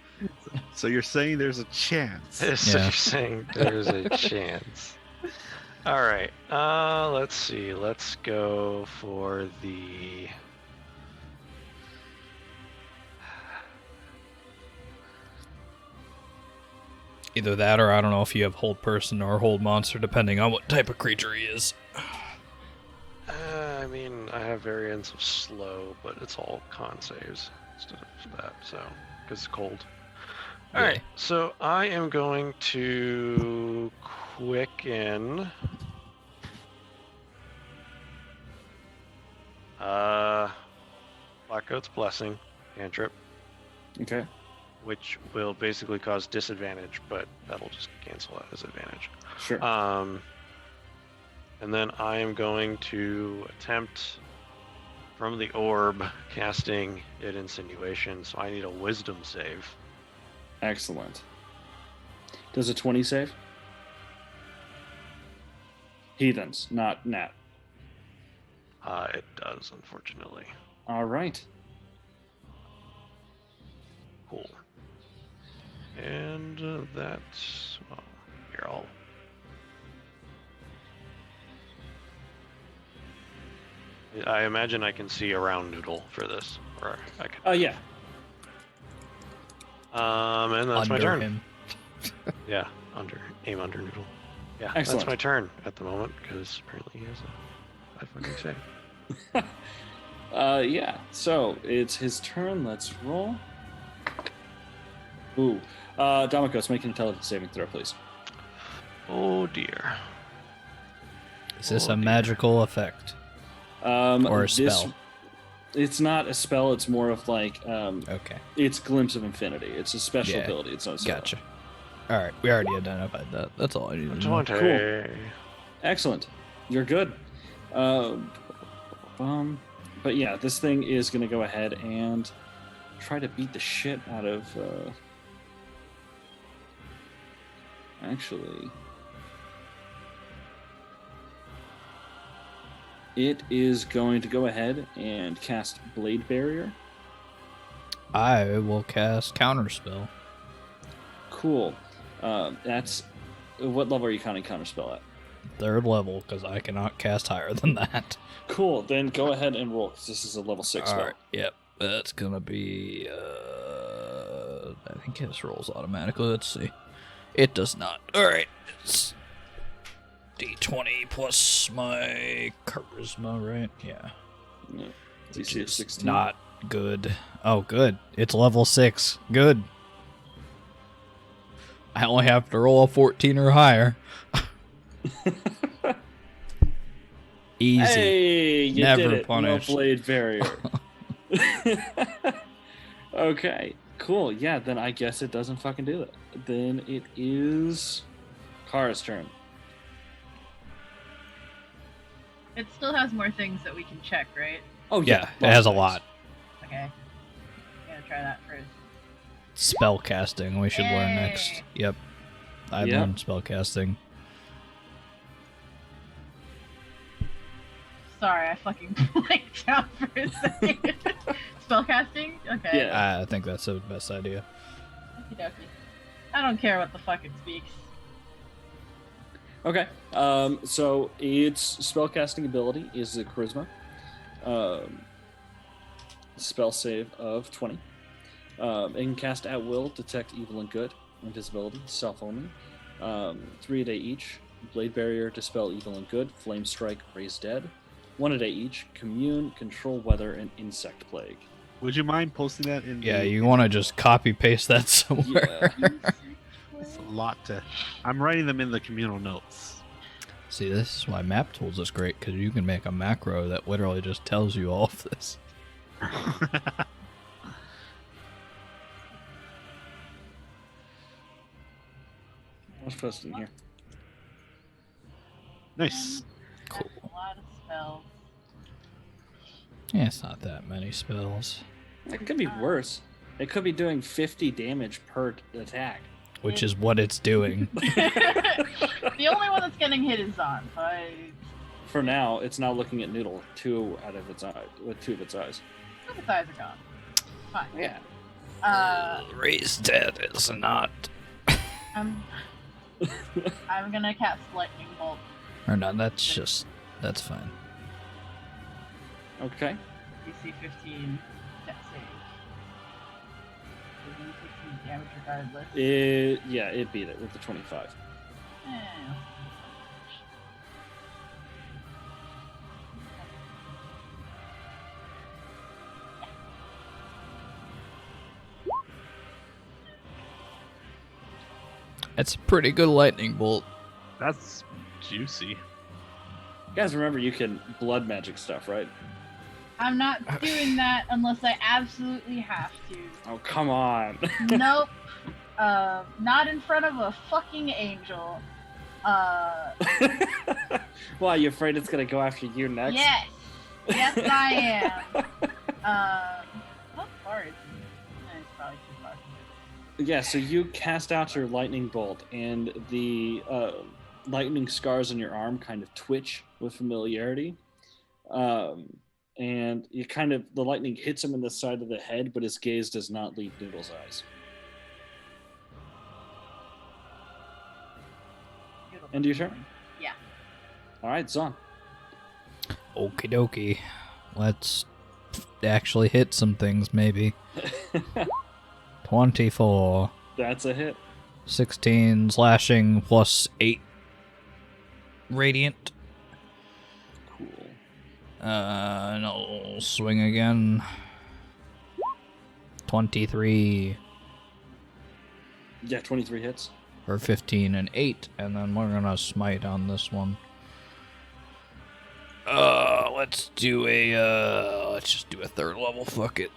So you're saying there's a chance? So Yeah. you're saying there's a chance. All right. Let's see. Let's go for the. either that or I don't know if you have hold person or hold monster, depending on what type of creature he is. I mean, I have variants of slow, but it's all con saves instead of that. So, because it's cold. All Yeah. right. So I am going to quicken. Blackcoat's Blessing, cantrip, Okay. which will basically cause disadvantage, but that'll just cancel out his advantage. Sure. And then I am going to attempt from the orb casting it insinuation, so I need a wisdom save. Excellent. Does a 20 save? Heathens, not nat. It does, unfortunately. All right. Cool. And that's, well, here I'll. I imagine I can see around Noodle for this, or I can. Oh, yeah. And that's my Under turn. him. Yeah, aim under Noodle. Yeah, Excellent. that's my turn at the moment because apparently he has a 5 fucking save. Yeah. So it's his turn. Let's roll. Ooh. Domikos, make an intelligence saving throw, please. Oh dear. Is this a magical effect? Or a spell? It's not a spell. It's more of like Okay. It's Glimpse of Infinity. It's a special ability. It's not a spell. Gotcha. All right, we already identified that. That's all I need to know. 20. Cool. Excellent. You're good. But yeah, this thing is going to go ahead and try to beat the shit out of. Actually, it is going to go ahead and cast Blade Barrier. I will cast Counterspell. Cool. That's what level are you counting Counterspell at? 3rd level, because I cannot cast higher than that. Cool. Then go ahead and roll, because this is a level 6 spell. Alright, yep. That's gonna be, I think it rolls automatically. Let's see. It does not. Alright. It's D20 plus my charisma, right? Yeah. Yeah. Which DC is is 16. not good. Oh, good. It's level 6. Good. I only have to roll a 14 or higher. Easy. Hey, you Never did it. punished. No Blade Barrier. Okay, cool. Yeah, then I guess it doesn't fucking do it. Then it is Kara's turn. It still has more things that we can check, right? Oh Yeah, it has a things. lot. Okay. I'm gonna try that first. Spell casting we should learn next. Yay. Yep. I Yep. learned spell casting. Sorry, I fucking blanked out for a second. Spellcasting? Okay. Yeah. I think that's the best idea. Okie dokie. I don't care what the fuck it speaks. Okay. So its spellcasting ability is the charisma. Spell save of 20. It can cast at will, detect evil and good, invisibility, self only. 3 a day each. Blade barrier, dispel evil and good. Flame strike, raise dead. 1 a day each. Commune, control weather, and insect plague. Would you mind posting that in? Yeah, the, you want to just copy paste that somewhere. It's a lot to. I'm writing them in the communal notes. See, this is why map tools is great, because you can make a macro that literally just tells you all of this. What's posted in here? Nice. Cool. That's a lot of spells. Yeah, it's not that many spells. It could be worse. It could be doing 50 damage per attack. Which is what it's doing. The only one that's getting hit is Zon, so For now, it's now looking at Noodle, 2 out of its eye, with 2 of its eyes. its eyes are gone. Fine. Yeah. Raised dead is not. I'm gonna cast Lightning Bolt. Or no, that's fine. Okay. DC 15 death save. So DC 15 damage regardless. It beat it with the 25. Eh. It's a pretty good lightning bolt. That's juicy. You guys remember you can blood magic stuff, right? I'm not doing that unless I absolutely have to. Oh, come on. Nope. Not in front of a fucking angel. Why, you afraid it's gonna go after you next? Yes. Yes, I am. How far is it? It's probably too far. Yeah, so you cast out your lightning bolt, and the lightning scars on your arm kind of twitch with familiarity. And you the lightning hits him in the side of the head, but his gaze does not leave Noodle's eyes. End of your turn? Yeah. Alright, Zon. Okie dokie. Let's actually hit some things, maybe. 24. That's a hit. 16 slashing plus 8 radiant. Cool. And I'll swing again. 23 Yeah, 23 hits. for 15 and 8, and then we're gonna smite on this one. Let's do let's just do a third level. Fuck it.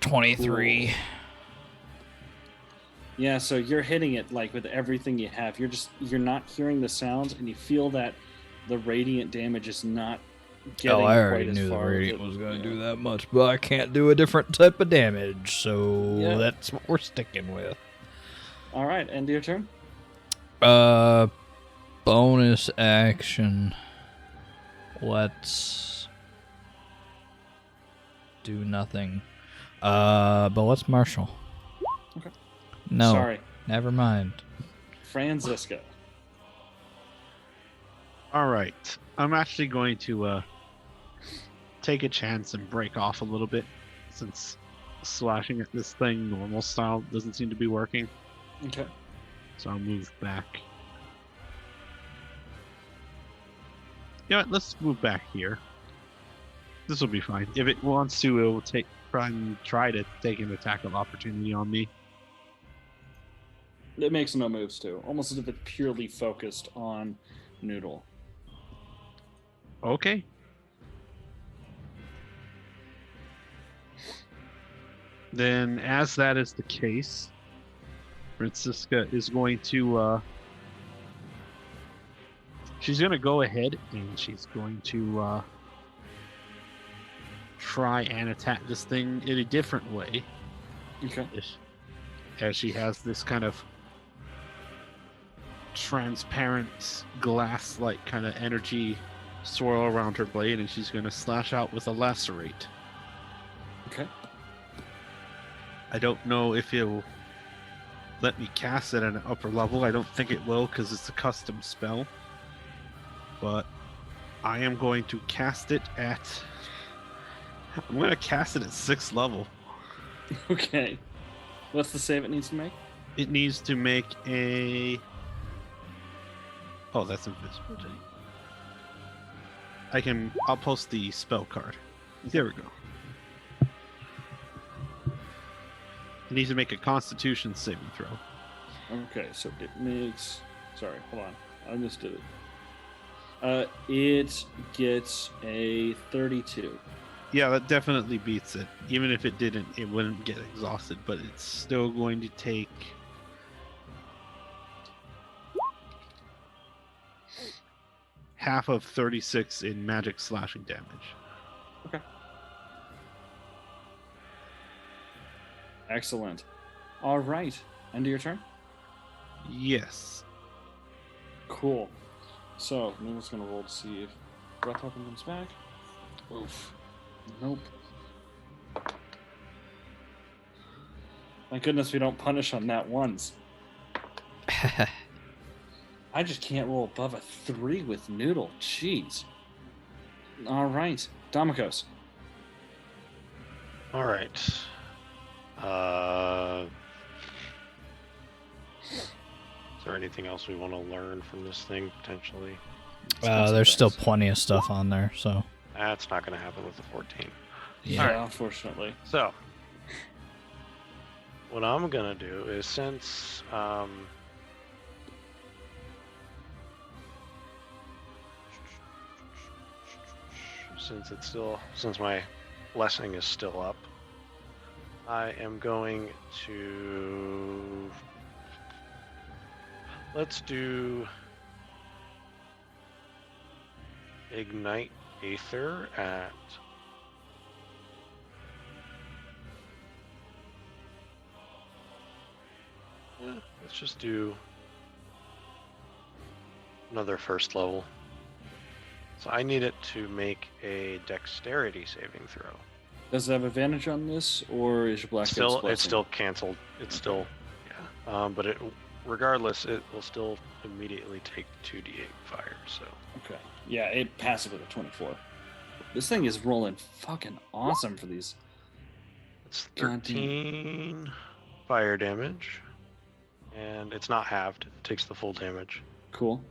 23. Cool. Yeah, so you're hitting it like with everything you have. You're not hearing the sounds, and you feel that the radiant damage is not getting I quite already as knew the far. radiant was going to do that much, but I can't do a different type of damage, so that's what we're sticking with. All right, end of your turn. Bonus action. Let's do nothing. But let's marshal. Okay. No. Sorry. Never mind. Franziska. All right. I'm actually going to take a chance and break off a little bit, since slashing at this thing normal style doesn't seem to be working. Okay. So I'll move back. You know what? Let's move back here. This will be fine. If it wants to, it will try to take an attack of opportunity on me. It makes no moves too, almost as if it's purely focused on Noodle. Okay. Then, as that is the case, Franziska is going to she's going to go ahead and she's going to try and attack this thing in a different way. Okay. As she has this kind of transparent glass-like kind of energy swirl around her blade, and she's going to slash out with a lacerate. Okay. I don't know if it'll let me cast it at an upper level. I don't think it will, because it's a custom spell. But I am going to cast it at... I'm going to cast it at 6th level. Okay. What's the save it needs to make? It needs to make a... Oh, that's invisibility. I'll post the spell card. There we go. It needs to make a Constitution saving throw. Okay, so it makes... Sorry, hold on. I missed it. It gets a 32. Yeah, that definitely beats it. Even if it didn't, it wouldn't get exhausted, but it's still going to take... half of 36 in magic slashing damage. Okay. Excellent. All right. End of your turn? Yes. Cool. So, I'm just going to roll to see if Breath Weapon comes back. Oof. Nope. Thank goodness we don't punish on that ones. I just can't roll above a 3 with Noodle. Jeez. All right. Damikos. All right. Is there anything else we want to learn from this thing, potentially? There's still plenty of stuff on there, so... That's not going to happen with the 14. Yeah, Alright. unfortunately. So, what I'm going to do is since my blessing is still up, I am going to... Let's do Ignite Aether at... let's just do another 1st level. So I need it to make a dexterity saving throw. Does it have advantage on this, or is your Black Ghost It's blessing? still canceled. It's still, yeah. But regardless, it will still immediately take 2d8 fire. So Okay. Yeah, it passes with a 24. This thing is rolling fucking awesome for these. it's God damn. 13 fire damage, and it's not halved. It takes the full damage. Cool.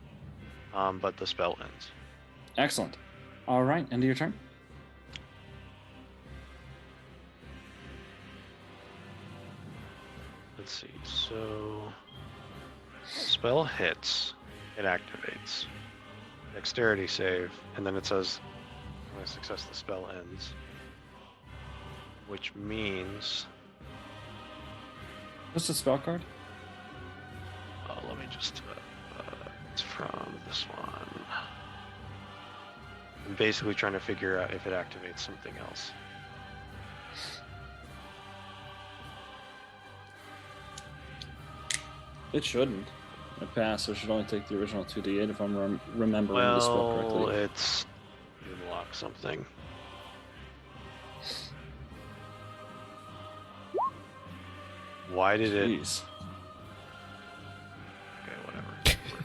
But the spell ends. Excellent. All right, end of your turn. Let's see. So spell hits, it activates. dexterity save, and then it says, when I success, the spell ends. Which means... What's the spell card? let me just... it's from this one. I'm basically trying to figure out if it activates something else. It shouldn't. It passed, so it should only take the original 2d8 if I'm remembering the spell Well, correctly. it's... unlock something. Why did it... Jeez. Okay,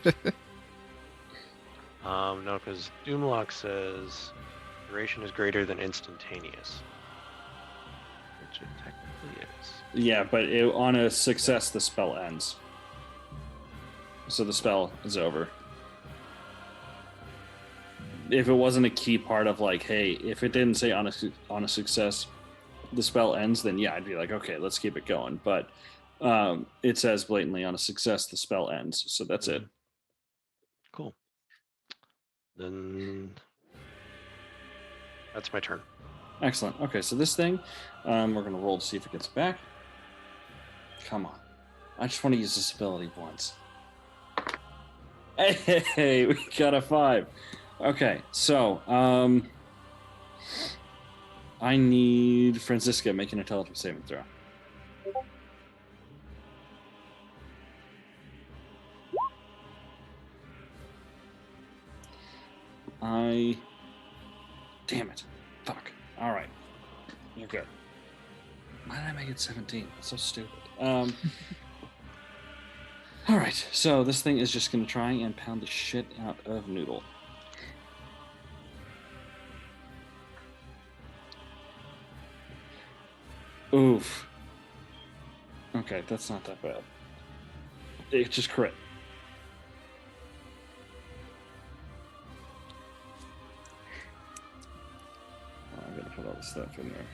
whatever. No, because Doomlock says duration is greater than instantaneous. Which it technically is. Yeah, but on a success, the spell ends. So the spell is over. If it wasn't a key part of like, hey, if it didn't say on a success, the spell ends, then yeah, I'd be like, okay, let's keep it going. But it says blatantly on a success, the spell ends. So that's it. Cool. Then that's my turn. Excellent. Okay, so this thing, we're going to roll to see if it gets back. Come on. I just want to use this ability once. Hey, we got a 5. Okay, so I need Franziska making a intelligence saving throw. Damn it. Fuck. All right. You're good. Why did I make it 17? That's so stupid. All right. So this thing is just going to try and pound the shit out of Noodle. Oof. Okay, that's not that bad. It just crit. I gotta put all this stuff in there.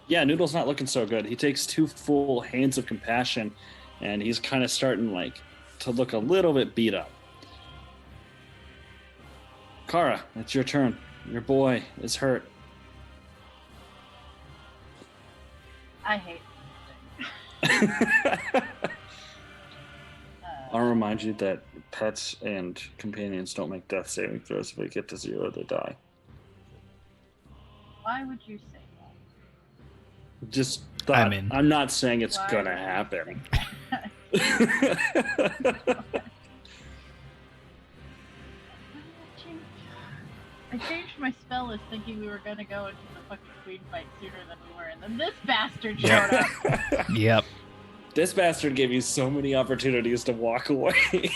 Yeah, Noodle's not looking so good. He takes 2 full hands of compassion, and he's kind of starting like to look a little bit beat up. Kara, it's your turn. Your boy is hurt. I hate I'll remind you that pets and companions don't make death saving throws. If they get to 0, they die. Why would you say that? Just thought. I'm in. I'm not saying it's Why gonna would you happen. I changed my spell list thinking we were gonna go into the fucking queen fight sooner than we were, and then this bastard showed up. Yep. This bastard gave you so many opportunities to walk away.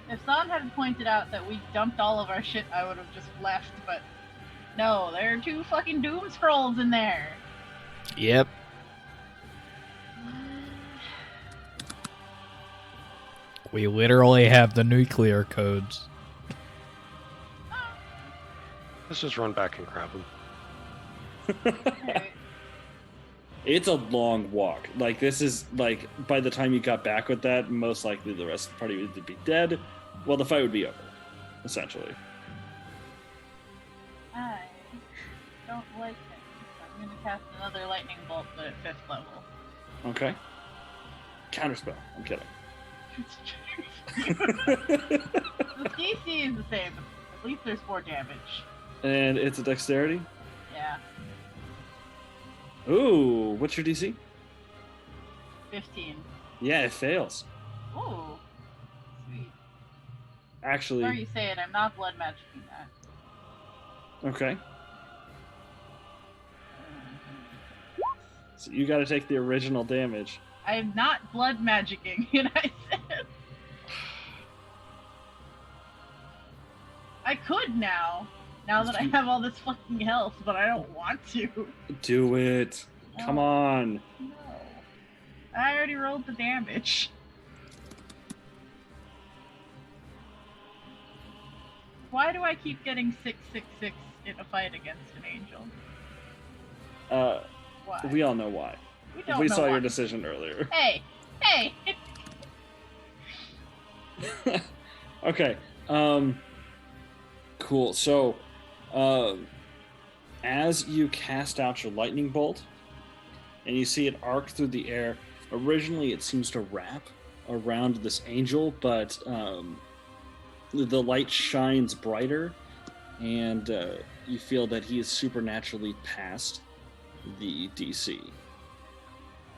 If Zahn had pointed out that we dumped all of our shit, I would have just left, but no, there are 2 fucking doom scrolls in there. Yep. We literally have the nuclear codes. Let's just run back and grab him. Alright. It's a long walk. Like, this is, like, by the time you got back with that, most likely the rest of the party would be dead. Well, the fight would be over, essentially. I don't like it. I'm gonna cast another lightning bolt, but at 5th level. Okay. Counterspell. I'm kidding. The DC is the same. At least there's 4 damage. And it's a dexterity? Yeah, Ooh, what's your DC? 15. Yeah, it fails. Ooh. Sweet. Actually, Sorry you say it, I'm not blood magicking that. okay. So you got to take the original damage. I'm not blood magicking, and I said. I could now. Now that I have all this fucking health, but I don't want to. Do it. Come No. on. No. I already rolled the damage. Why do I keep getting 666 in a fight against an angel? Why? We all know why. We don't We know saw why. your decision earlier. Hey! Hey! Okay. Cool. So, as you cast out your lightning bolt, and you see it arc through the air, originally it seems to wrap around this angel, but the light shines brighter, and you feel that he is supernaturally past the DC.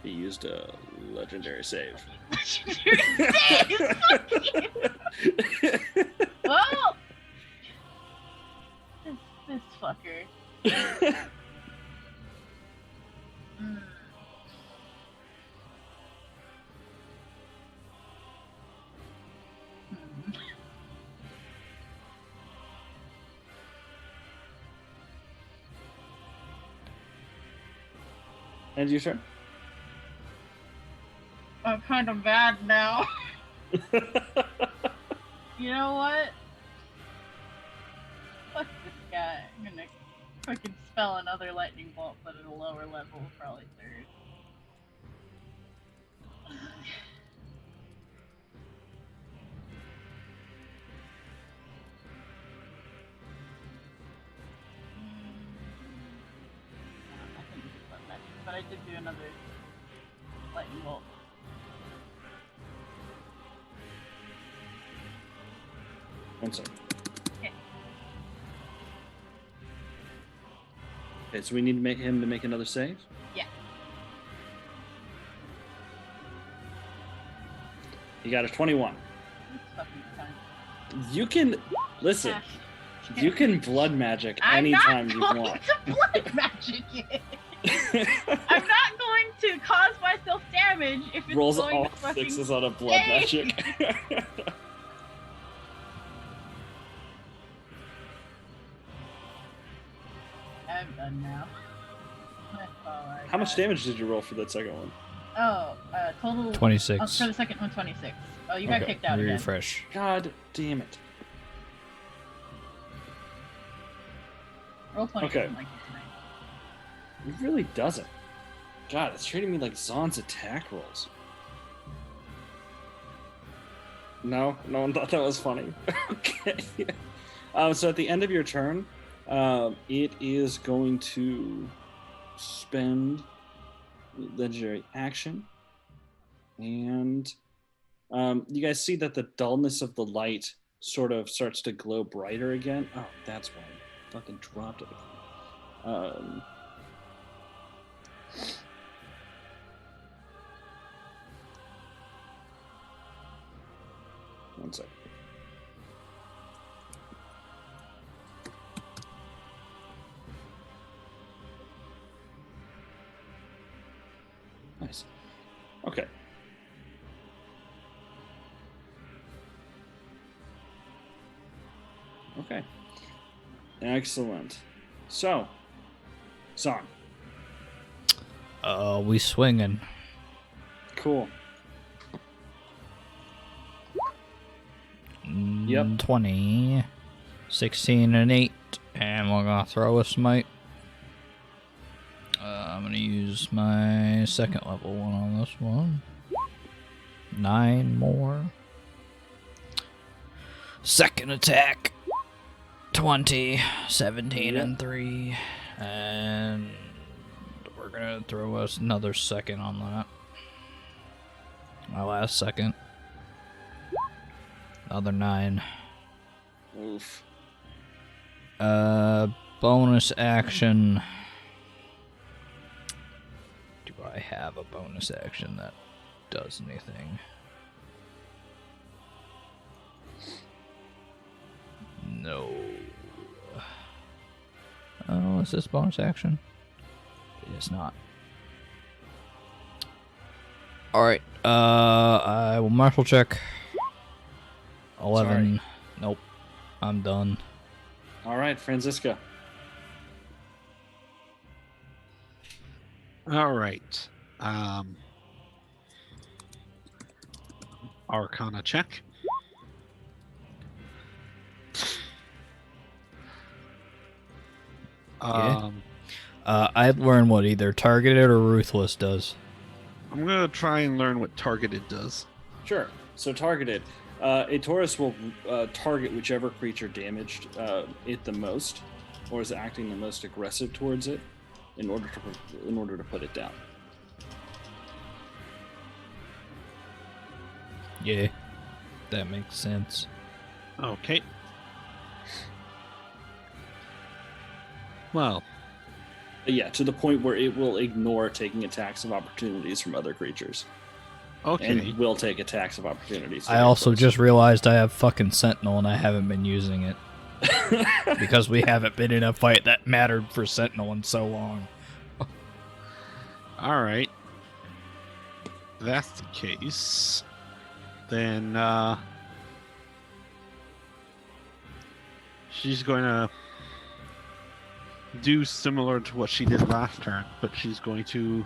He used a legendary save. Well, this fucker. Mm. Hmm. And your turn. I'm kind of bad now. You know what? Fuck this guy. I'm gonna fucking spell another lightning bolt, but at a lower level, probably third. I think this is blood magic, but I did do another lightning bolt. One second. Okay. Okay, so we need to make him to make another save? Yeah. You got a 21. It's fucking fine. You can listen. Ah, You can blood magic I'm anytime not you going want. to blood magic it. I'm not going to cause myself damage if it's Rolls going all to fucking... sixes on a blood Yay! magic. I'm done now. That's all I How much got. damage did you roll for that second one? Oh, total... 26. Oh, for the second one, 26. Oh, you got Okay. kicked out again. Refresh. God damn it. Roll 20 Okay. doesn't like you tonight. It really doesn't. God, it's treating me like Zahn's attack rolls. No one thought that was funny. Okay. So at the end of your turn, it is going to spend legendary action, and you guys see that the dullness of the light sort of starts to glow brighter again. Oh, that's why I fucking dropped it. One second. Nice. Okay. Okay. Excellent. So, Zahn. We swinging. Cool. Yep. 20, 16, and 8. And we're going to throw a smite. I'm going to use my second level one on this one. 9 more. Second attack. 20, 17, Yep. and 3. And we're going to throw us another second on that. My last second. Another 9. Oof. Bonus action. Do I have a bonus action that does anything? No. Oh, is this bonus action? It is not. Alright, I will martial check. 11. Sorry. Nope. I'm done. All right, Franziska. All right. Arcana check. Yeah. I'd learn what either targeted or ruthless does. I'm gonna try and learn what targeted does. Sure. So targeted. A Taurus will target whichever creature damaged it the most, or is acting the most aggressive towards it, in order to put it down. Yeah, that makes sense. Okay. Well, But yeah, to the point where it will ignore taking attacks of opportunities from other creatures, okay. and will take attacks of opportunities. I also just realized I have fucking Sentinel and I haven't been using it. Because we haven't been in a fight that mattered for Sentinel in so long. All right. If that's the case, then she's going to do similar to what she did last turn, but she's going to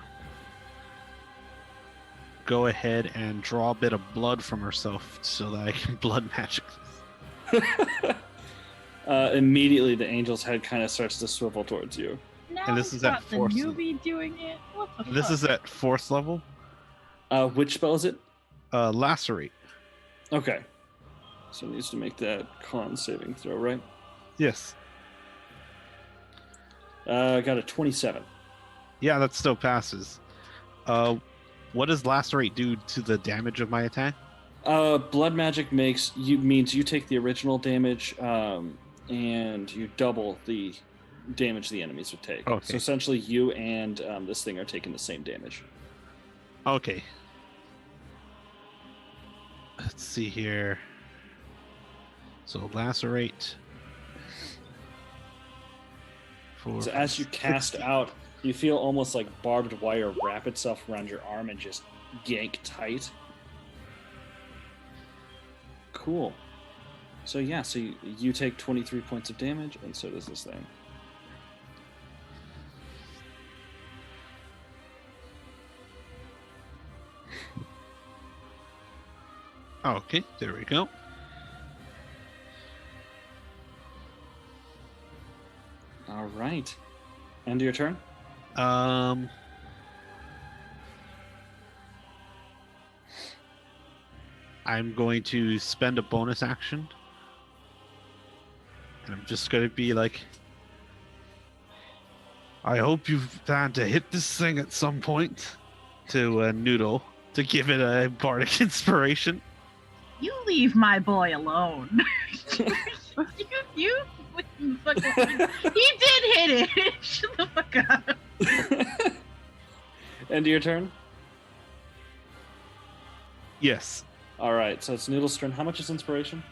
go ahead and draw a bit of blood from herself so that I can blood magic. Immediately, the angel's head kind of starts to swivel towards you. Now And this we've is at got the force. newbie doing it. What the This fuck? is at 4th level. Which spell is it? Lacerate. Okay. So it needs to make that con saving throw, right? Yes. Got a 27. Yeah, that still passes. What does Lacerate do to the damage of my attack? Blood magic means you take the original damage, and you double the damage the enemies would take. Okay. So essentially, you and this thing are taking the same damage. Okay. Let's see here. So Lacerate. So as you cast out, you feel almost like barbed wire wrap itself around your arm and just yank tight. Cool. So yeah, so you take 23 points of damage, and so does this thing. Okay, there we go. All right. End of your turn? I'm going to spend a bonus action. And I'm just going to be like, I hope you plan to hit this thing at some point to Noodle to give it a bardic inspiration. You leave my boy alone. you fucking, he did hit it. Shut the fuck up. End of your turn? Yes. All right, so it's Noodle's turn. How much is inspiration?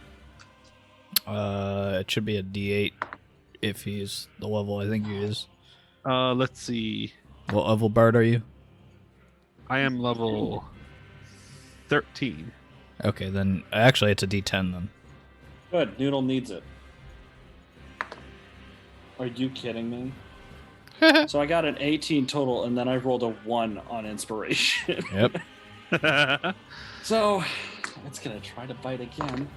It should be a D8 if he's the level I think he is. Let's see. What level bard are you? I am level 13. Okay, then actually it's a D10 then. Good. Noodle needs it. Are you kidding me? So I got an 18 total, and then I rolled a 1 on inspiration. Yep. So it's gonna try to bite again.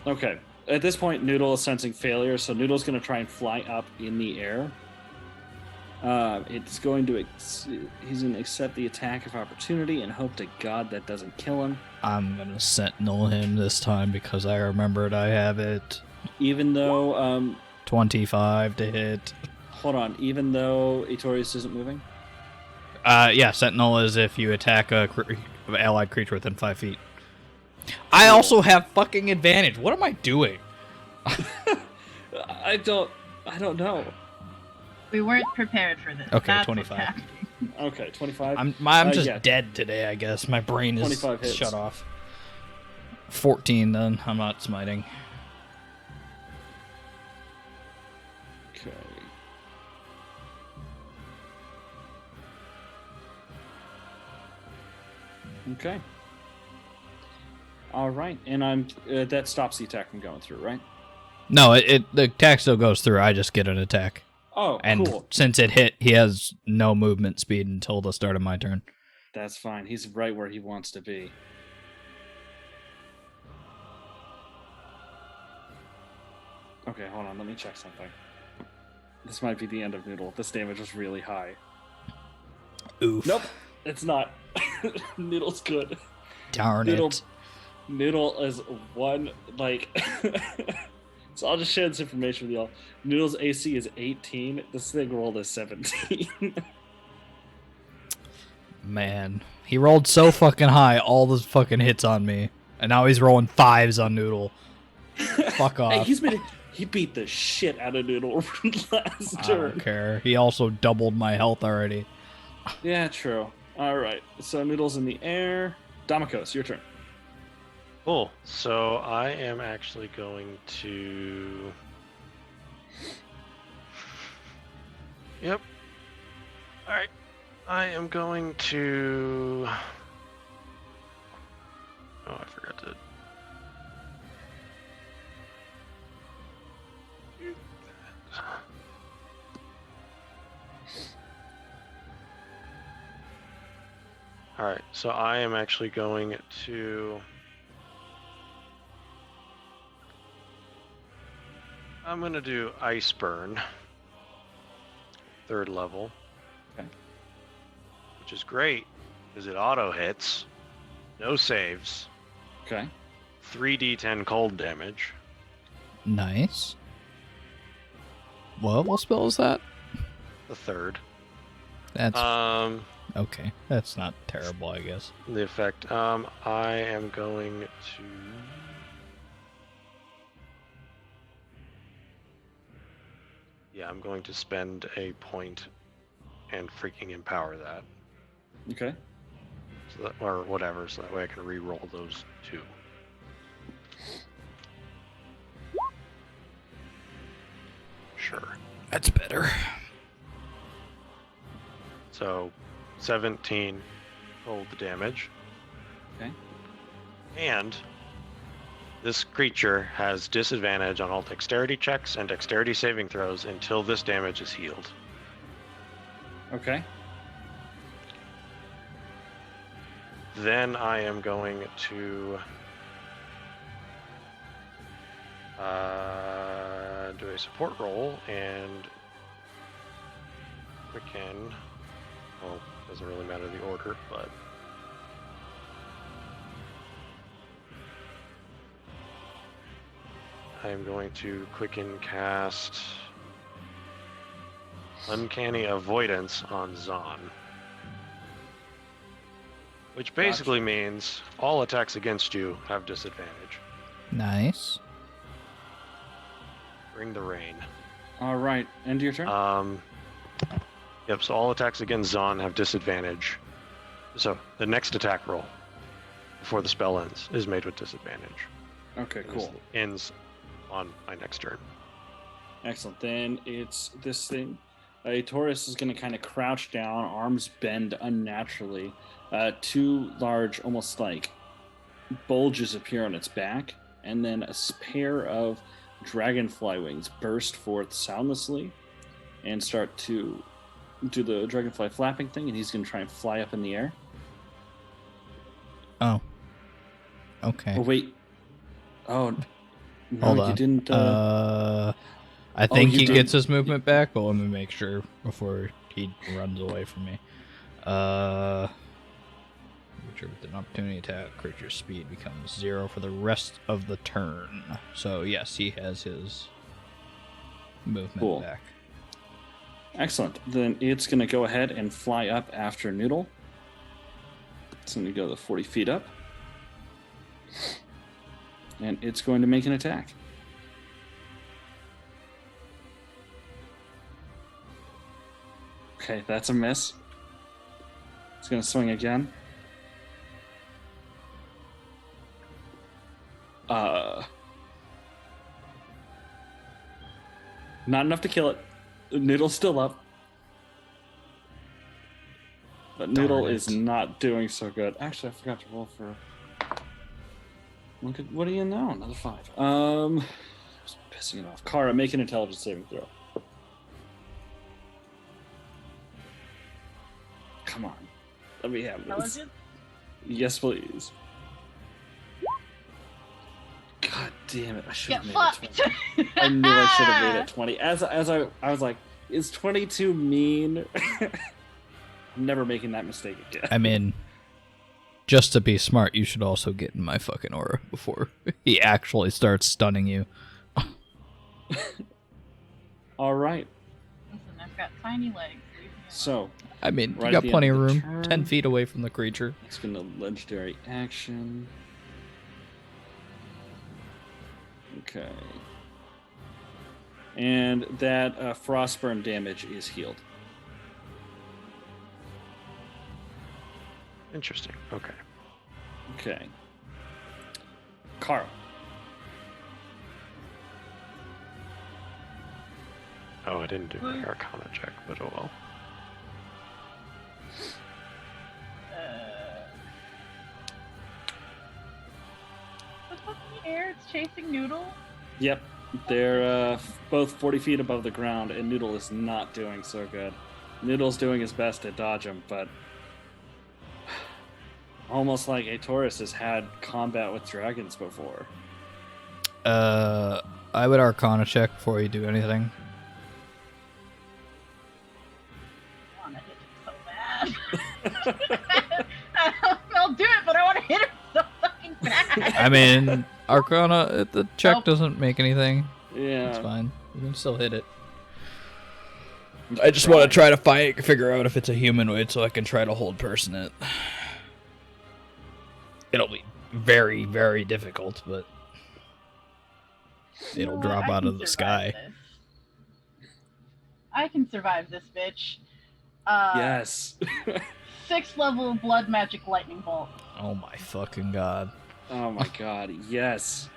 Okay. At this point, Noodle is sensing failure, so Noodle's gonna try and fly up in the air. It's going to he's gonna accept the attack of opportunity and hope to God that doesn't kill him. I'm gonna sentinel him this time because I remembered I have it. Even though 25 to hit. hold on, even though Etorius isn't moving? Yeah, sentinel is if you attack a allied creature within 5 feet. I also have fucking advantage. What am I doing? I don't know. We weren't prepared for this. Okay, That's 25. what's happening. Okay, 25. I'm just yeah. dead today, I guess. My brain is 25 hits. shut off. 14 then. I'm not smiting. Okay. Okay. All right, and I'm that stops the attack from going through, right? No, the attack still goes through. I just get an attack. Oh, And cool. since it hit, he has no movement speed until the start of my turn. That's fine. He's right where he wants to be. Okay, hold on. Let me check something. This might be the end of Noodle. This damage was really high. Oof. Nope, it's not. Noodle's good. Darn Noodle, it. Noodle is one, like... So I'll just share this information with y'all. Noodle's AC is 18. This thing rolled a 17. Man, he rolled so fucking high, all those fucking hits on me. And now he's rolling 5s on Noodle. Fuck off. Hey, he beat the shit out of Noodle last I turn. don't care. He also doubled my health already. Yeah, true. All right. So Noodle's in the air. Damikos, your turn. Cool. So I am actually going to. Yep. All right. I am going to. Oh, I forgot to. All right. So I am actually going to. I'm going to do Ice Burn, 3rd level. Okay. Which is great, because it auto hits, no saves, Okay. 3d10 cold damage. Nice. What spell is that? The 3rd. That's okay. That's not terrible, I guess. The effect, I am going to... Yeah, I'm going to spend a point and freaking empower that. Okay. So that, or whatever, so that way I can re-roll those 2. Sure. That's better. So 17 cold damage. Okay. And this creature has disadvantage on all dexterity checks and dexterity saving throws until this damage is healed. Okay. Then I am going to do a support roll and freaking, well, doesn't really matter the order, but I'm going to quicken cast Uncanny Avoidance on Zon. Which basically means all attacks against you have disadvantage. Nice. Bring the rain. All right. End your turn. Yep, so all attacks against Zon have disadvantage. So the next attack roll before the spell ends is made with disadvantage. Okay, And cool. this ends on my next turn. Excellent. Then it's this thing. Taurus is going to kind of crouch down, arms bend unnaturally. 2 large, almost like bulges appear on its back, and then a pair of dragonfly wings burst forth soundlessly and start to do the dragonfly flapping thing, and he's going to try and fly up in the air. Oh. Okay. Oh, wait. Oh, no, Hold you on. didn't... I think you he did. gets his movement back, but let me make sure before he runs away from me. Creature with an opportunity attack, creature's speed becomes 0 for the rest of the turn. So yes, he has his movement Cool. back. Excellent. Then it's going to go ahead and fly up after Noodle. It's going to go the 40 feet up. And it's going to make an attack. Okay, that's a miss. It's going to swing again. Not enough to kill it. Noodle's still up. But Noodle Darn is it. not doing so good. Actually, I forgot to roll for... Look at what are you now? Another 5. pissing it off. Kara, make an intelligence saving throw. Come on. Let me have this. Intelligence? Yes, please. God damn it. I should Get have made fucked! it 20. I knew I should have made it 20. As I was like, is 22 mean? I'm never making that mistake again. I mean, just to be smart, you should also get in my fucking aura before he actually starts stunning you. All right. Listen, I've got tiny legs. Leave me alone. So, I mean, Right you at got the plenty end of of the room. turn. 10 feet away from the creature. it's going to legendary action. Okay. And that frostburn damage is healed. Interesting. Okay. Okay. Carl. Oh, I didn't do my Arcana check, but oh well. What's up in the air? It's chasing Noodle. Yep. They're both 40 feet above the ground, and Noodle is not doing so good. Noodle's doing his best to dodge him, but almost like a Taurus has had combat with dragons before. I would Arcana check before you do anything. I want to hit it so bad. I'll do it, but I want to hit it so fucking bad. I mean, Arcana, the check Nope. doesn't make anything. Yeah. It's fine. You can still hit it. I just want to try to figure out if it's a humanoid so I can try to hold person it. It'll be very, very difficult, but it'll You know what? drop I out can of the survive sky. this. I can survive this bitch. Yes. 6th level blood magic lightning bolt. Oh my fucking god. Oh my god, yes.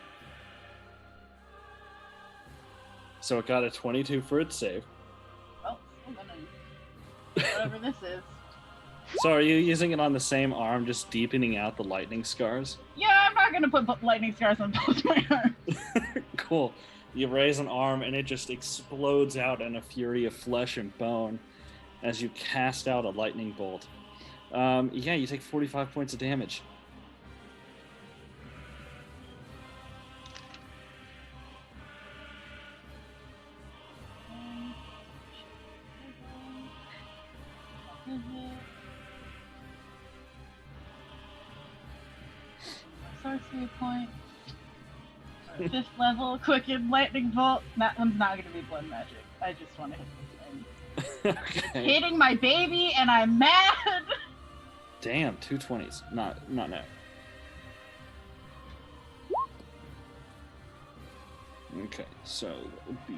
So it got a 22 for its save. Well, still gonna whatever this is. So are you using it on the same arm, just deepening out the lightning scars? Yeah, I'm not gonna put lightning scars on both my arms. Cool. You raise an arm and it just explodes out in a fury of flesh and bone as you cast out a lightning bolt. Yeah, you take 45 points of damage. Sorcery point. 5th level, quicken lightning bolt. That one's not gonna be blood magic. I just want to hit this thing. Okay. Hitting my baby, and I'm mad. Damn, 2 20s. Not now. Okay, so that would be...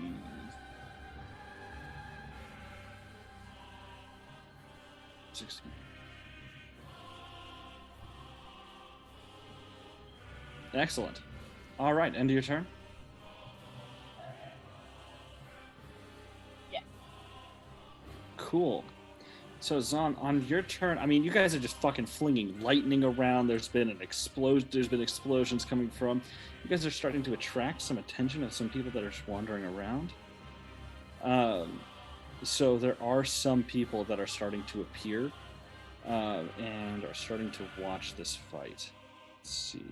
Excellent. All right, end of your turn. Yeah. Cool. So Zon, on your turn, I mean, you guys are just fucking flinging lightning around. There's been an explosion. There's been explosions coming from. You guys are starting to attract some attention of some people that are just wandering around. So there are some people that are starting to appear and are starting to watch this fight. Let's see.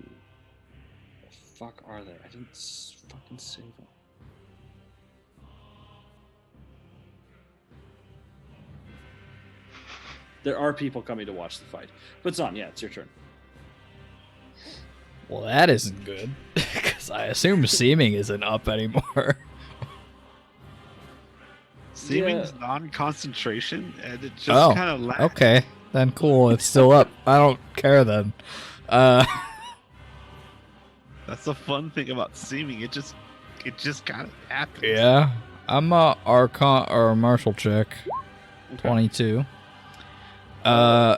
The fuck are they? I didn't fucking save them. There are people coming to watch the fight. But Zon, yeah, it's your turn. Well, that isn't good, because I assume seeming isn't up anymore. Seeming's non-concentration, and it just Oh, kind of lags. Okay, then cool, it's still up. I don't care then. That's the fun thing about seeming. It just kind of happens. Yeah, I'm a Archon or a Martial check, Okay. 22. I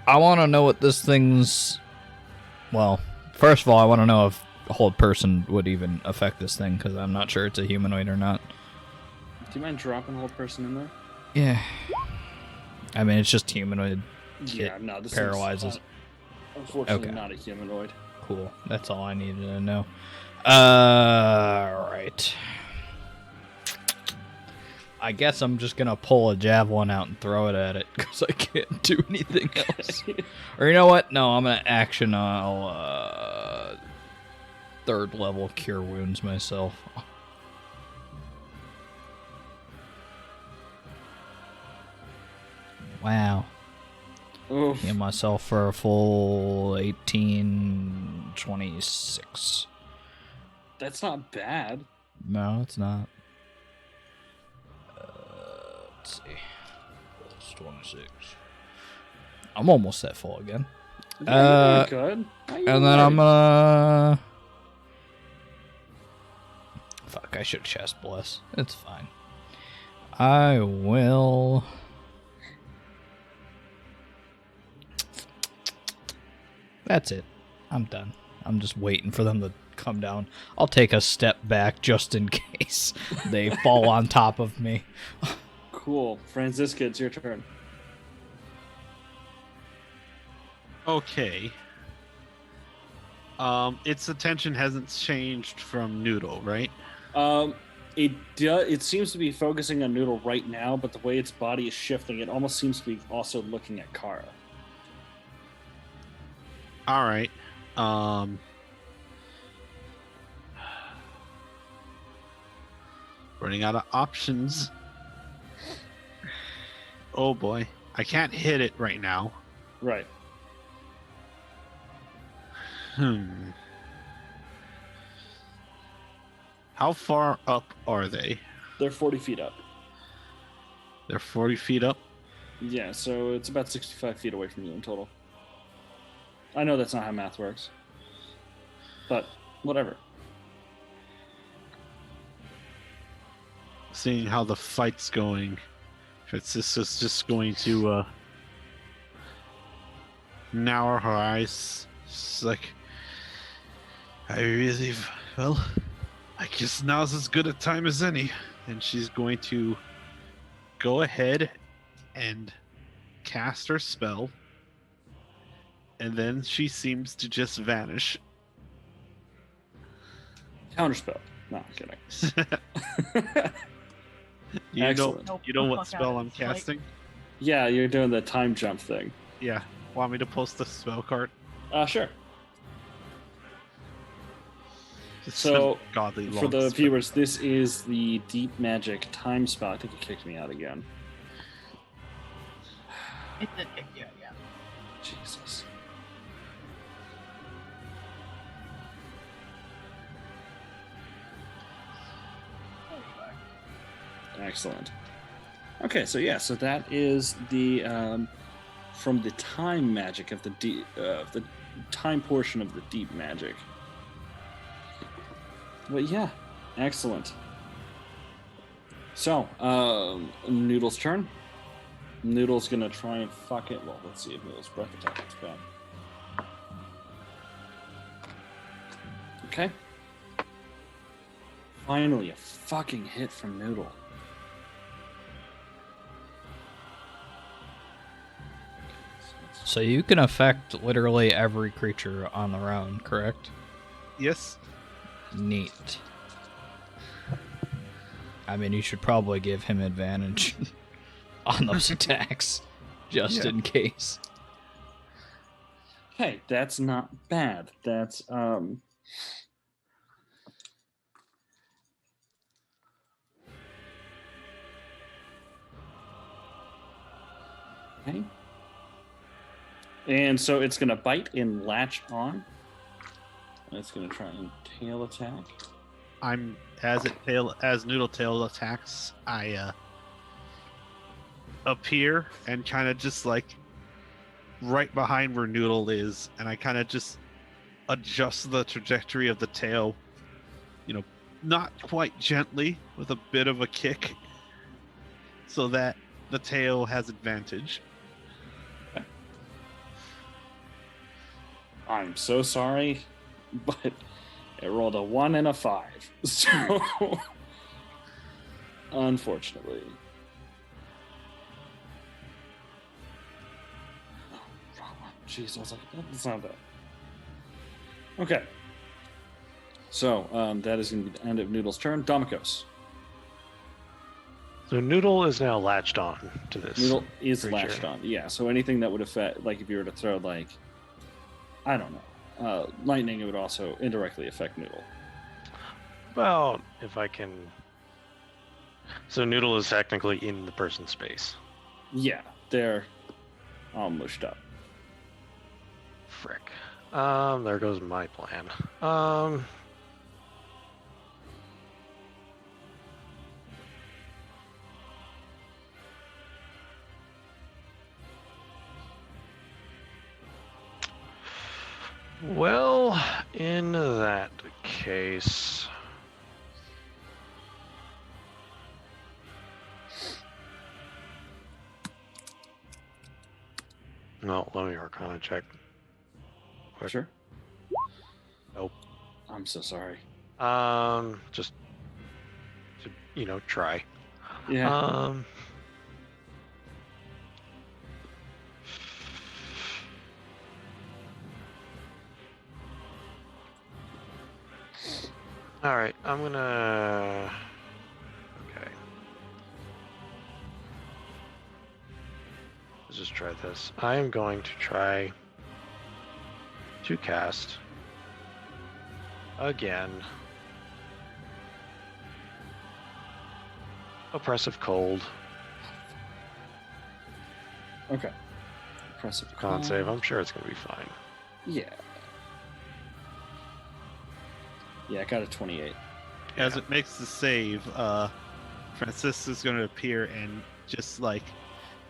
want to know what this thing's. Well, first of all, I want to know if a whole person would even affect this thing, because I'm not sure it's a humanoid or not. Do you mind dropping the whole person in there? Yeah. I mean, it's just humanoid. Yeah, no, this paralyzes. is unfortunately Okay. not a humanoid. Cool. That's all I needed to know. Right. I guess I'm just gonna pull a javelin out and throw it at it because I can't do anything else. Or you know what? No, I'm gonna action. I'll third level cure wounds myself. Wow. Oof. Heal myself for a full 1826. That's not bad. No, it's not. Let's see. It's 26. I'm almost at full again. Yeah, you're good. And then I'm gonna. Fuck, I should chest bless. It's fine. I will. That's it. I'm done. I'm just waiting for them to come down. I'll take a step back just in case they fall on top of me. Cool. Franziska, it's your turn. Okay. Its attention hasn't changed from Noodle, right? It seems to be focusing on Noodle right now, but the way its body is shifting, it almost seems to be also looking at Kara. All right. Running out of options. Oh boy. I can't hit it right now. Right. How far up are they? They're 40 feet up. They're 40 feet up? Yeah, so it's about 65 feet away from you in total. I know that's not how math works. But, whatever. Seeing how the fight's going, if it's just going to narrow her eyes, it's like, I really, well, I guess now's as good a time as any. And she's going to go ahead and cast her spell. And then she seems to just vanish. Counterspell. No, I'm kidding. You know, Excellent. Nope, you know the what fuck spell out. I'm It's like- casting? Yeah, you're doing the time jump thing. Yeah. Want me to post the spell card? Sure. It's So, a godly long For the spell. viewers, this is the Deep Magic time spell. I think it kicked me out again. It did kick you out, yeah. Jesus. There you are. Excellent. Okay, so yeah, so that is the from the time magic of the time portion of the deep magic. But yeah, excellent. So, Noodle's turn. Noodle's gonna try and fuck it. Well, let's see if Noodle's breath attack is bad. Okay. Finally, a fucking hit from Noodle. So you can affect literally every creature on the round, correct? Yes. Neat. I mean, you should probably give him advantage on those attacks, just Yeah. in case. Okay, that's not bad. That's okay. And so it's gonna bite and latch on. And it's gonna try and tail attack. I'm as Noodle Tail attacks, I appear and kind of just like right behind where Noodle is, and I kind of just adjust the trajectory of the tail, you know, not quite gently, with a bit of a kick, so that the tail has advantage. I'm so sorry, but it rolled a 1 and a 5. So unfortunately. Oh, wrong one. Jeez, I was like, that's not that. Okay. So that is going to be the end of Noodle's turn. Domikos. So Noodle is now latched on to this. Noodle is creature. latched on. Yeah, so anything that would affect, like if you were to throw, like, I don't know, lightning, it would also indirectly affect Noodle. Well, if I can. So Noodle is technically in the person's space. Yeah, they're all mushed up. Frick. There goes my plan. Well, in that case, no, let me Arcana check. Quick. Sure. Nope. I'm so sorry. Just to, try. Yeah. All right, I'm gonna. Okay. Let's just try this. I am going to try to cast again. Oppressive Cold. Okay. Impressive. Con save. I'm sure it's gonna be fine. Yeah. Yeah, I got a 28. As it makes the save, Francisca's going to appear and just like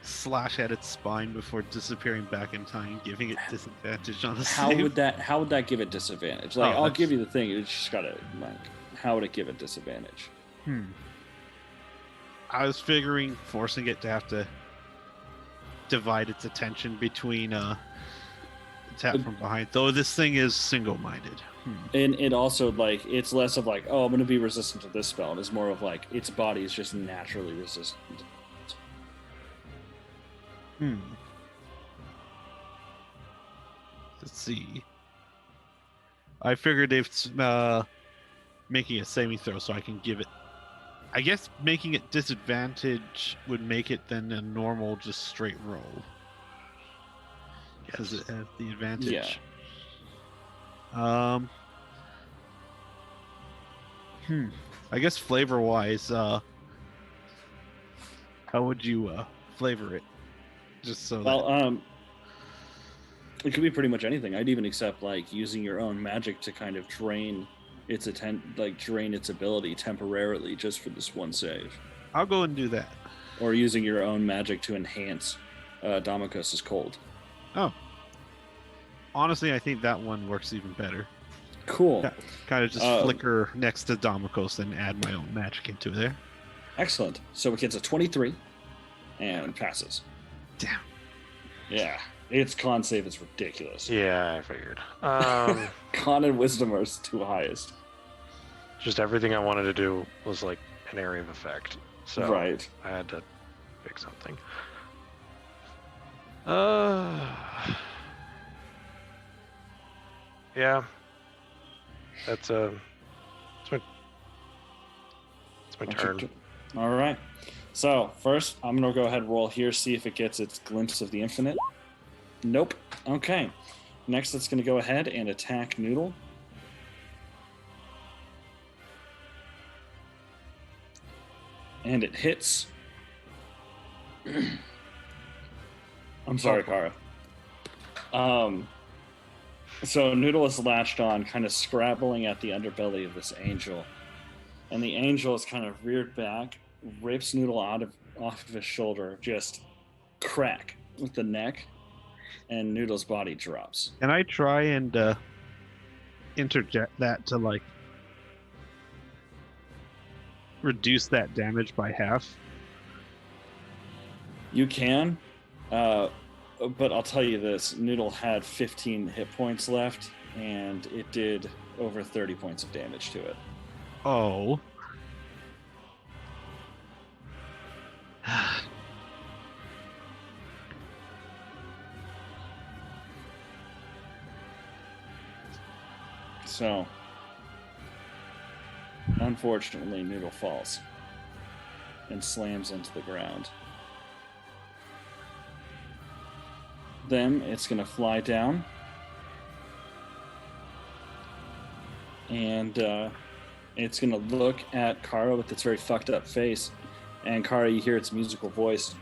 slash at its spine before disappearing back in time, giving it disadvantage on the How save. would that give it disadvantage? Like, Oh, I'll that's- give you the thing. It's just gotta, like, how would it give it disadvantage? I was figuring forcing it to have to divide its attention between attack from behind. Though this thing is single-minded. And it also, like, it's less of like, oh, I'm gonna be resistant to this spell, and it's more of like its body is just naturally resistant. Let's see. I figured if it's making a saving throw, so I can give it. I guess making it disadvantage would make it then a normal, just straight roll. Because it has the advantage. Yeah. I guess flavor-wise, how would you flavor it? Just so that... Well, it could be pretty much anything. I'd even accept like using your own magic to kind of drain its drain its ability temporarily just for this one save, I'll go and do that. or using your own magic to enhance Domikos' cold. Oh. Honestly, I think that one works even better. Cool. Kind of just flicker next to Domikos and add my own magic into there. Excellent. So it gets a 23 and passes. Damn. Yeah. Its con save is ridiculous. Yeah, I figured. Con and wisdom are its two highest. Just everything I wanted to do was like an area of effect. So Right. I had to pick something. Yeah. That's my turn. All right. So first, I'm gonna go ahead and roll here, see if it gets its glimpse of the infinite. Nope. Okay. Next, it's gonna go ahead and attack Noodle. And it hits. I'm sorry, Kara. So Noodle is latched on, kind of scrabbling at the underbelly of this angel. And the angel is kind of reared back, rips Noodle off of his shoulder, just crack with the neck, and Noodle's body drops. Can I try and interject that to like reduce that damage by half? You can, but I'll tell you this: Noodle had 15 hit points left, and it did over 30 points of damage to it. Oh. So Unfortunately, Noodle falls and slams into the ground. Then it's going to fly down. And it's going to look at Kara with its very fucked up face. And Kara, you hear its musical voice.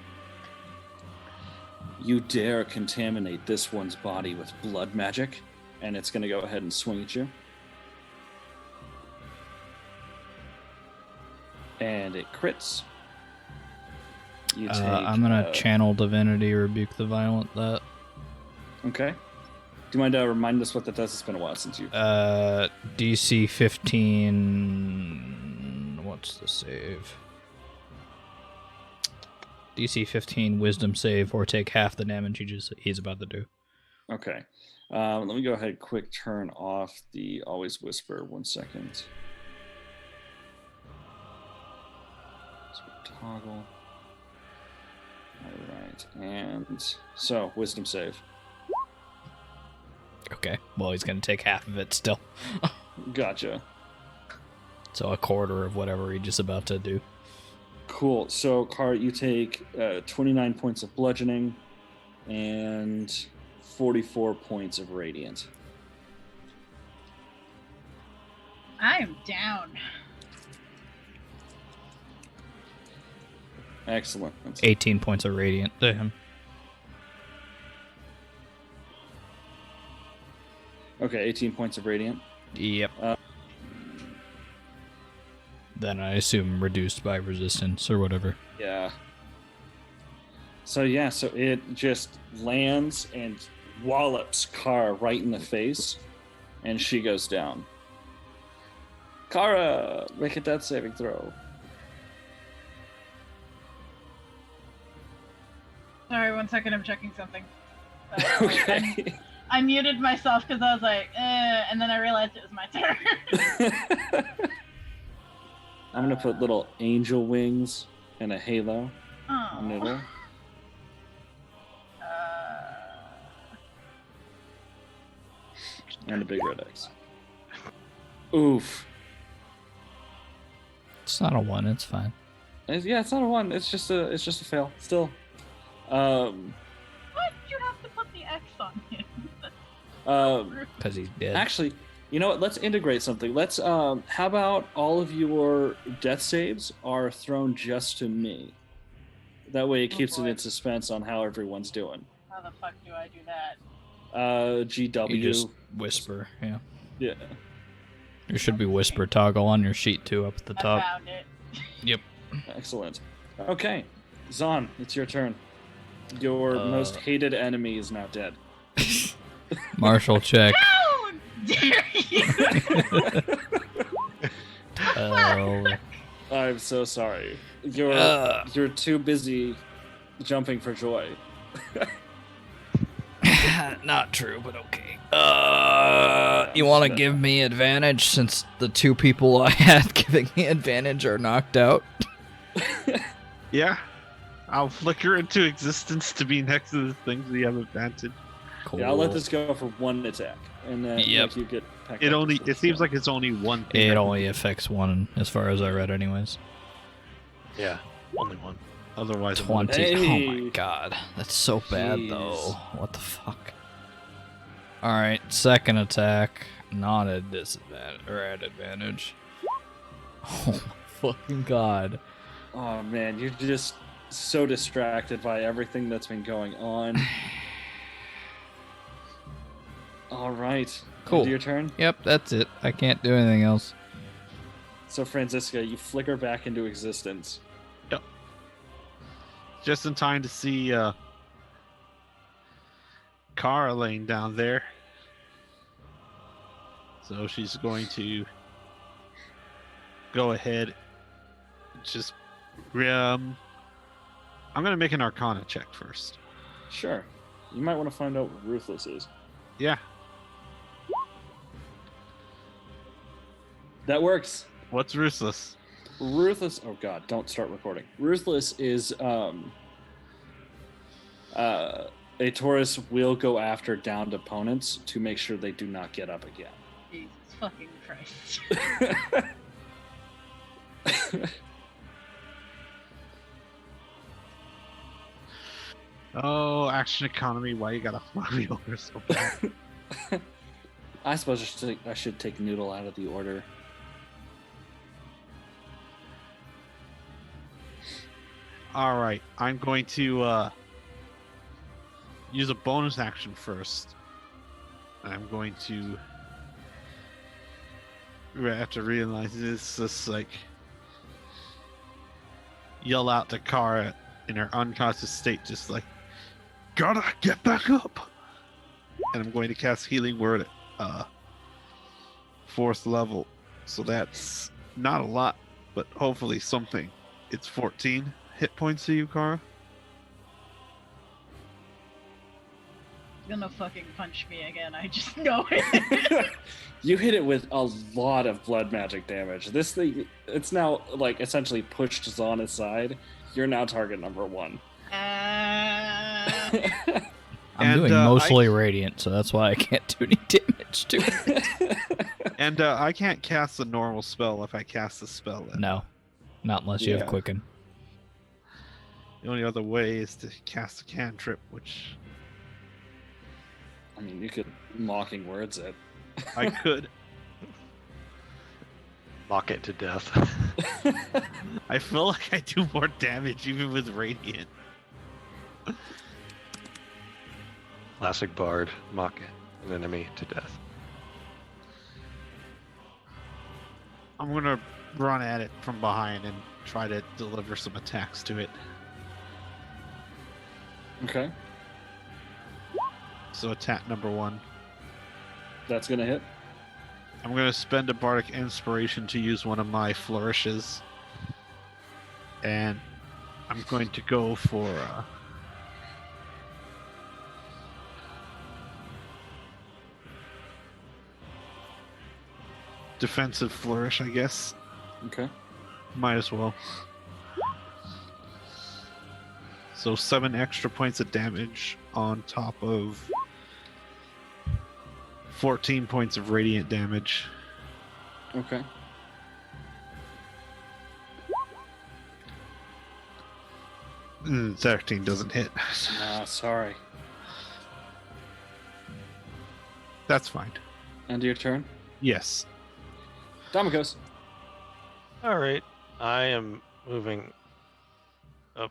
You dare contaminate this one's body with blood magic? And it's going to go ahead and swing at you. And it crits. You take, I'm going to channel Divinity, rebuke the violent that. Okay. Do you mind remind us what that does? It's been a while since you. DC 15. What's the save? DC 15 Wisdom save, or take half the damage he's about to do. Okay. Let me go ahead and quick turn off the Always Whisper. 1 second. So toggle. All right. And so, Wisdom save. Okay. Well, he's going to take half of it still. Gotcha. So a quarter of whatever he's just about to do. Cool. So, Kara, you take 29 points of bludgeoning and 44 points of radiant. I am down. Excellent. 18 points of radiant to him. Okay, 18 points of radiant. Yep. Then I assume reduced by resistance or whatever. Yeah. So it just lands and wallops Kara right in the face, and she goes down. Kara, make a death saving throw. Sorry, 1 second, I'm checking something. Okay. I muted myself because I was like, and then I realized it was my turn. I'm going to put little angel wings and a halo Oh. Noodle. And a big red X. Oof. It's not a 1, it's fine. It's not a 1. It's just a fail. Still. Why did you have to put the X on him? Because he's dead. Actually, you know what? Let's integrate something. Let's. How about all of your death saves are thrown just to me? That way, it keeps it in suspense on how everyone's doing. How the fuck do I do that? GW. You just whisper, yeah. Yeah. There should be whisper toggle on your sheet too up at the top. I found it. Yep. Excellent. Okay, Zon, it's your turn. Your most hated enemy is now dead. Marshall check. How dare you? I'm so sorry. You're too busy jumping for joy. Not true, but okay. You want to give me advantage since the two people I had giving me advantage are knocked out? Yeah. I'll flicker into existence to be next to the things we have advantage. Cool. Yeah, I'll let this go for one attack, and then you get. It seems like it's only one thing. It only affects one, as far as I read, anyways. Yeah, only one. Otherwise, 20. Hey. Oh my god, that's so bad Jeez. though. What the fuck? All right, second attack, not at disadvantage or at advantage. Oh my fucking god. Oh man, you're just so distracted by everything that's been going on. All right. Cool. Your turn. Yep, that's it. I can't do anything else. So, Franziska, you flicker back into existence. Yep. Just in time to see Kara laying down there. So she's going to go ahead. Just, I'm going to make an Arcana check first. Sure. You might want to find out what Ruthless is. Yeah. That works. What's Ruthless? Ruthless. Oh God! Don't start recording. Ruthless is a Taurus will go after downed opponents to make sure they do not get up again. Jesus fucking Christ. Oh, action economy. Why you gotta fuck me over so bad? I suppose I should take Noodle out of the order. All right, I'm going to use a bonus action first. I'm going to have to realize this, just like yell out to Kara in her unconscious state, just like, gotta get back up. And I'm going to cast Healing Word at 4th level. So that's not a lot, but hopefully something. It's 14 hit points to you, Kara. He's gonna fucking punch me again. I just know it. You hit it with a lot of blood magic damage. This thing, it's now like essentially pushed Zahn aside. You're now target number 1. I'm doing mostly radiant, so that's why I can't do any damage to it. And I can't cast a normal spell if I cast a spell. No, not unless you have Yeah. Quicken. The only other way is to cast a cantrip, which I mean, you could mocking words it. I could. Mock it to death. I feel like I do more damage even with radiant. Classic bard. Mock an enemy to death. I'm gonna run at it from behind and try to deliver some attacks to it. Okay, So attack number 1. that's gonna hit. I'm gonna spend a bardic inspiration to use one of my flourishes, and I'm going to go for defensive flourish, I guess. Okay. Might as well. So 7 extra points of damage on top of 14 points of radiant damage. Okay. Mm, 13 doesn't hit. Ah, sorry. That's fine. End of your turn. Yes. Damikos. All right, I am moving up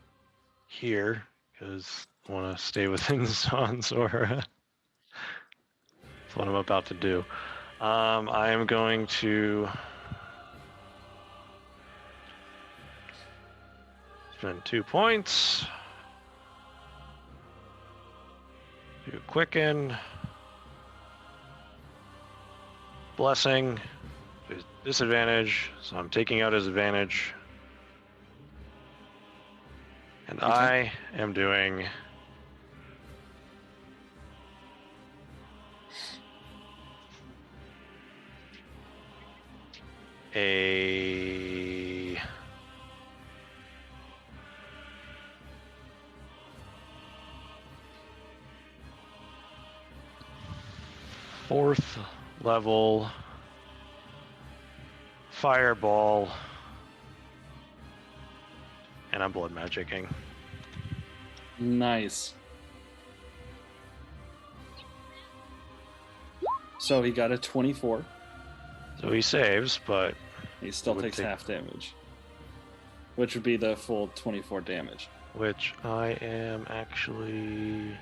here because I want to stay within Zahn's aura. That's what I'm about to do. I am going to spend 2 points. Do Quicken. Blessing. There's disadvantage, so I'm taking out his advantage. And Okay. I am doing a 4th level fireball, and I'm blood magicking. Nice. So he got a 24. So he saves, but He still Would takes take- half damage, which would be the full 24 damage. which I am actually.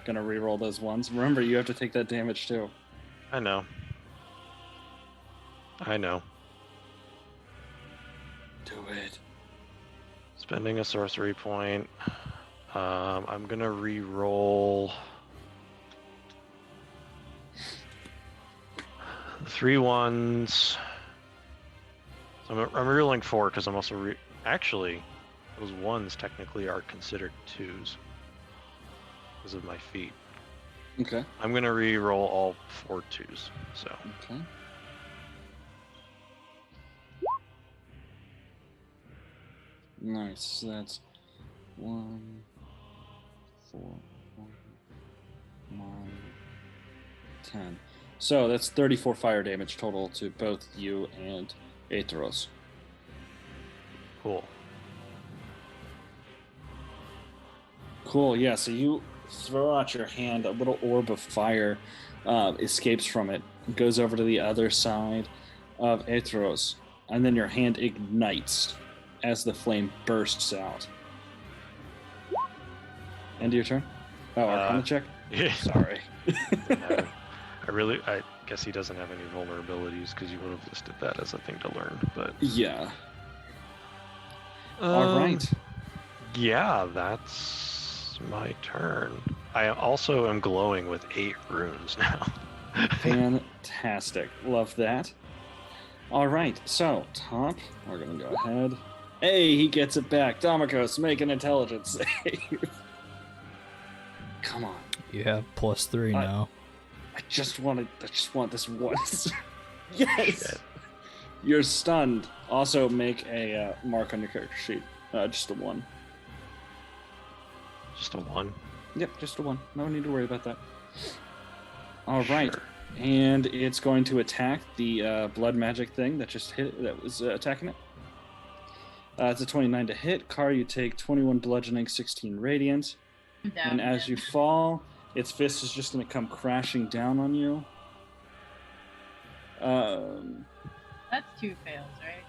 Gonna re-roll those ones. Remember, you have to take that damage too. I know. Do it. Spending a sorcery point. I'm gonna re-roll 3 ones. So I'm re-rolling 4 because I'm also actually, those ones technically are considered 2s because of my feat. Okay. I'm gonna re-roll all 4 2s. So Okay. Nice. So that's 1, 4, 9, 10. So that's 34 fire damage total to both you and Aetheros. Cool. Cool. Yeah. So you throw out your hand. A little orb of fire escapes from it, goes over to the other side of Aethros, and then your hand ignites as the flame bursts out. End of your turn. Oh, Arcana check. Yeah. Sorry. I guess he doesn't have any vulnerabilities because you would have listed that as a thing to learn. But Yeah. All right. Yeah, that's my turn. I also am glowing with 8 runes now. Fantastic. Love that. All right. So, top, we're going to go ahead. Hey, he gets it back. Domikos, make an intelligence save. Come on. You have +3 now. I just want this once. Yes. Shit. You're stunned. Also, make a mark on your character sheet. Just a 1. Just a 1. Yep, just a 1. No need to worry about that. All right. Sure. And it's going to attack the blood magic thing that just hit. That was attacking it. It's a 29 to hit. Car, you take 21 bludgeoning, 16 radiant. Down And as again. you fall, its fist is just going to come crashing down on you. That's 2 fails, right?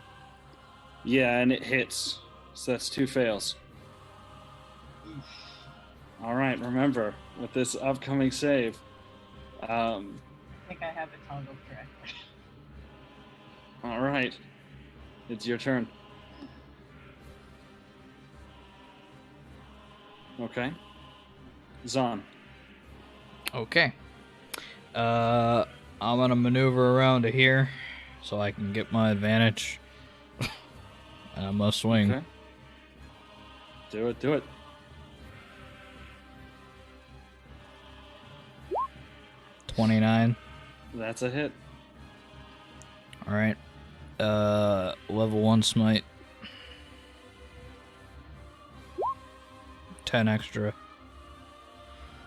Yeah, and it hits. So that's 2 fails. All right, remember, with this upcoming save, I think I have it toggled correctly. all right, it's your turn. Okay. Zon. Okay. I'm gonna maneuver around to here so I can get my advantage. And I must swing. Okay. Do it. $29. That's a hit. All right. Level 1 smite. 10 extra.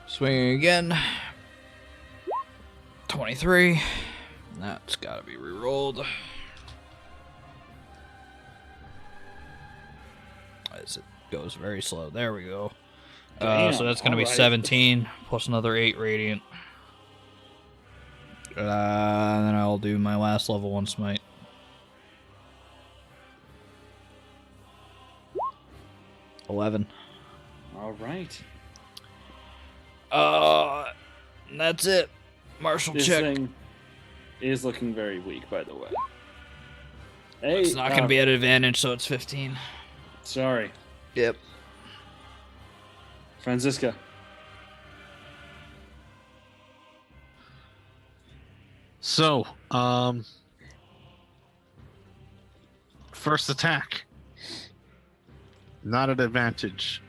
Swinging again. 23. That's gotta be rerolled. As it goes very slow. There we go. Damn, So that's gonna be alright. 17 plus another 8 radiant. And then I'll do my last level 1 smite. $11. All right. That's it. Marshal This check. thing is looking very weak, by the way. Hey, It's not gonna be at advantage, so it's 15. Sorry, Yep. Franziska. So, first attack. Not at advantage.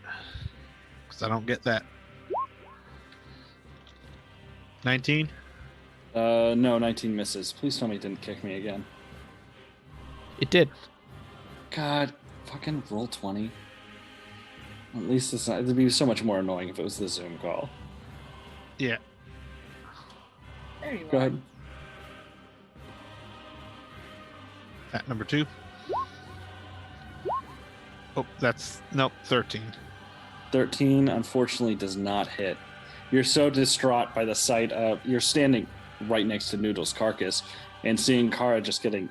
Because I don't get that. 19? No, 19 misses. Please tell me it didn't kick me again. It did. God, fucking roll 20. At least it's not. It'd be so much more annoying if it was the Zoom call. Yeah. There you Go are. ahead. At number 2. Oh, nope, 13. 13, unfortunately, does not hit. You're so distraught by the sight of... You're standing right next to Noodle's carcass and seeing Kara just getting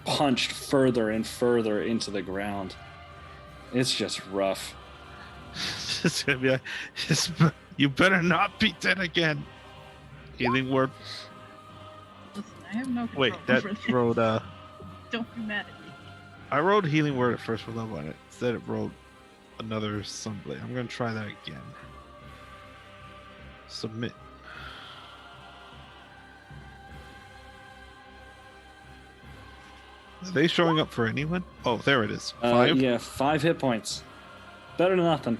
punched further and further into the ground. It's just rough. It's gonna be you better not be dead again. Healing word. Listen, I have no control Wait, that over this. rolled Don't be mad at me. I rolled healing word at first for level on it. Instead it rolled another sunblade. I'm gonna try that again. Submit. Are they showing up for anyone? Oh, there it is. 5? Yeah, 5 hit points. Better than nothing.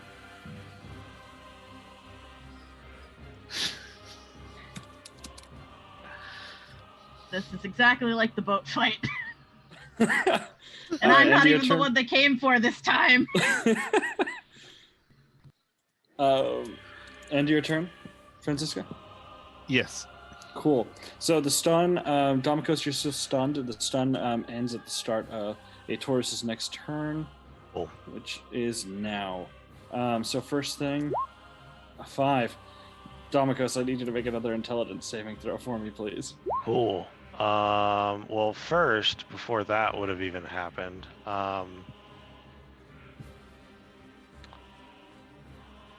This is exactly like the boat fight. And And I'm not even the one they came for this time. End your turn, Francisca? Yes. Cool. So the stun, Domikos, you're still stunned. The stun ends at the start a Taurus's next turn, Oh. which is now. So first thing, a 5. Domikos, I need you to make another intelligence saving throw for me, please. Cool. Well, first, before that would have even happened,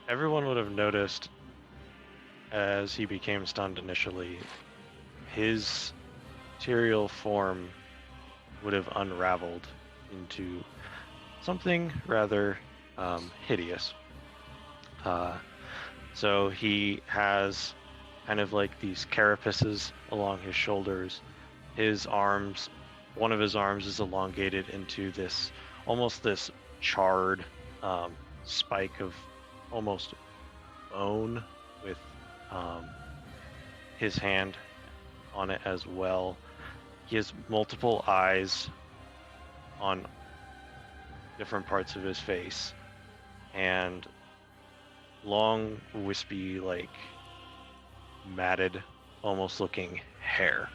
everyone would have noticed as he became stunned initially, his material form would have unraveled into something rather hideous. So he has kind of like these carapaces along his shoulders. His arms, one of his arms is elongated into this, almost this charred spike of almost bone with his hand on it as well. He has multiple eyes on different parts of his face and long, wispy, like matted, almost looking hair.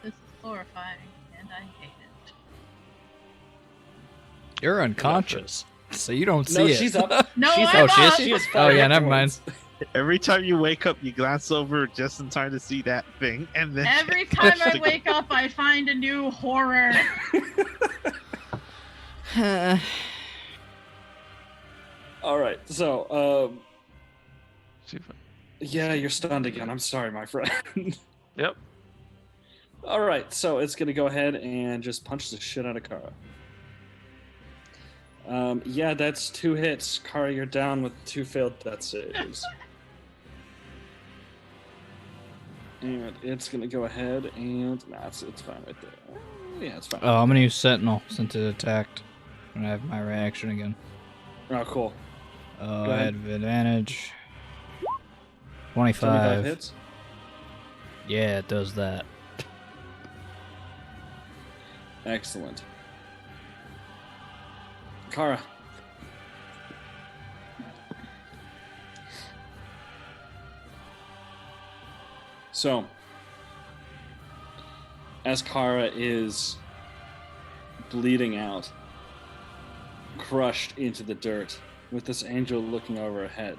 This is horrifying, and I hate it. You're unconscious, so you don't see No, it. she's up. No, she's I'm up. up. She is Oh, yeah, never afterwards. Every time you wake up, you glance over just in time to see that thing, and then Every time I wake up, I find a new horror. All right, so See if I- yeah, you're stunned again. I'm sorry, my friend. Yep. All right, so it's gonna go ahead and just punch the shit out of Kara. Yeah, that's 2 hits. Kara, you're down with 2 failed death saves. And it's gonna go ahead and it's fine right there. Yeah, it's fine. Oh, I'm gonna use Sentinel since it attacked. I'm gonna have my reaction again. Oh, cool. Oh, Go I ahead. had advantage. 25 25. hits. Yeah, it does that. Excellent. Kara. So, as Kara is bleeding out, crushed into the dirt, with this angel looking over her head,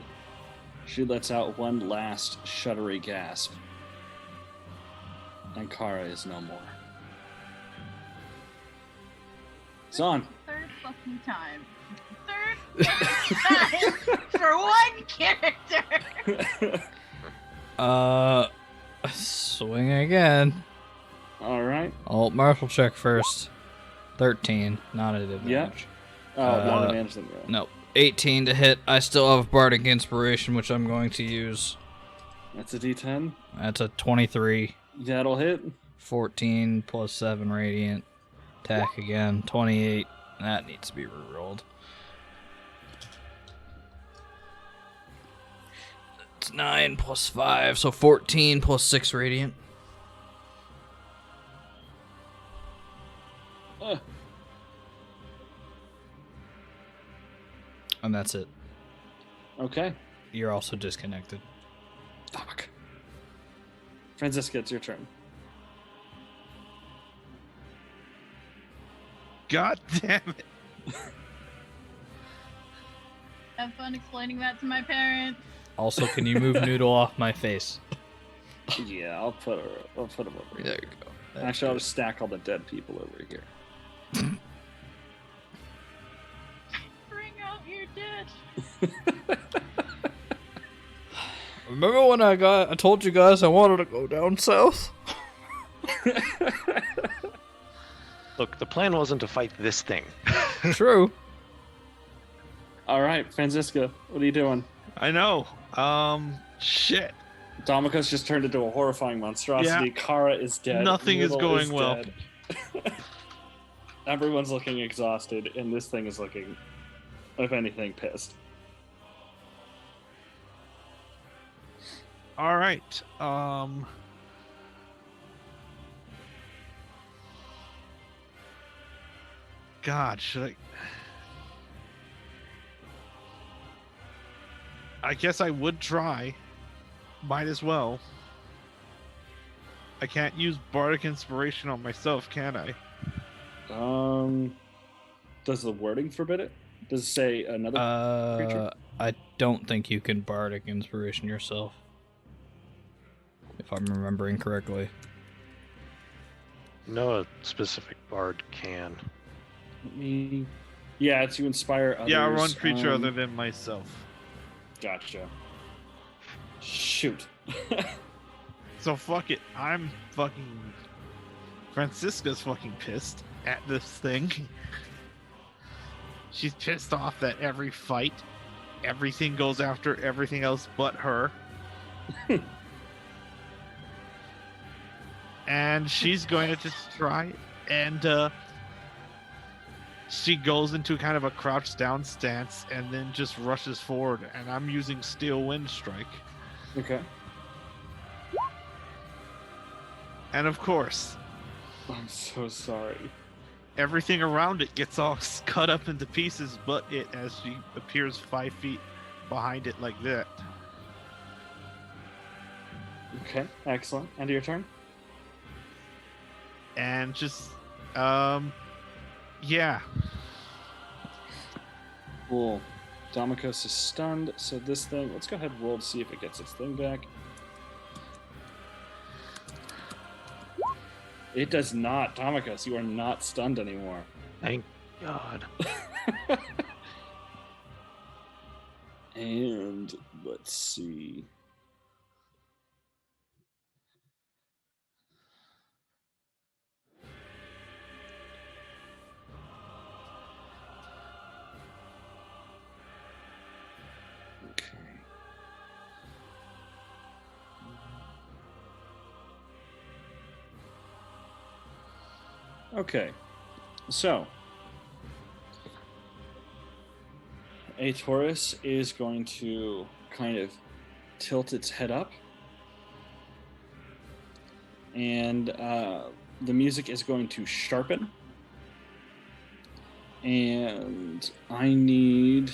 she lets out one last shuddery gasp, and Kara is no more. Zon. Third fucking time. Third fucking time for one character. Swing again. All right. Alt martial check first. 13, not at advantage. Oh, not advantage then. Yeah. Nope. 18 to hit. I still have Bardic Inspiration, which I'm going to use. That's a D10. That's a 23. That'll hit. 14 plus 7 Radiant. Attack again. 28. That needs to be rerolled. It's 9 plus 5, so 14 plus 6 Radiant. And that's it. Okay. You're also disconnected. Fuck. Franziska, it's your turn. God damn it! Have fun explaining that to my parents. Also, can you move Noodle off my face? Yeah, I'll put him over here. There you go. That's Actually, I'll good. just stack all the dead people over here. Bring out your dead. Remember when I told you guys I wanted to go down south? Look, the plan wasn't to fight this thing. True. All right, Franziska, what are you doing? I know. Shit. Domikos just turned into a horrifying monstrosity. Yeah. Kara is dead. Nothing is Noodle going well. dead. Everyone's looking exhausted, and this thing is looking, if anything, pissed. All right. God, should I guess I would try. Might as well. I can't use bardic inspiration on myself, can I? Does the wording forbid it? Does it say another creature? I don't think you can bardic inspiration yourself, if I'm remembering correctly. No, a specific bard can. Let me. Yeah, to inspire others. Yeah, one creature other than myself. Gotcha. Shoot. So fuck it. I'm fucking. Francisca's fucking pissed at this thing. She's pissed off that every fight, everything goes after everything else but her. And she's going to just try and she goes into kind of a crouched down stance and then just rushes forward, and I'm using Steel Wind Strike. Okay. And of course, I'm so sorry. everything around it gets all cut up into pieces but it, as she appears 5 feet behind it like that. Okay, excellent. End of your turn? And just yeah. Cool. Damokos is stunned, so this thing, let's go ahead and roll to see if it gets its thing back. It does not. Damokos, you are not stunned anymore. Thank God. And let's see. Okay. Okay. So, a Taurus is going to kind of tilt its head up, and the music is going to sharpen. And I need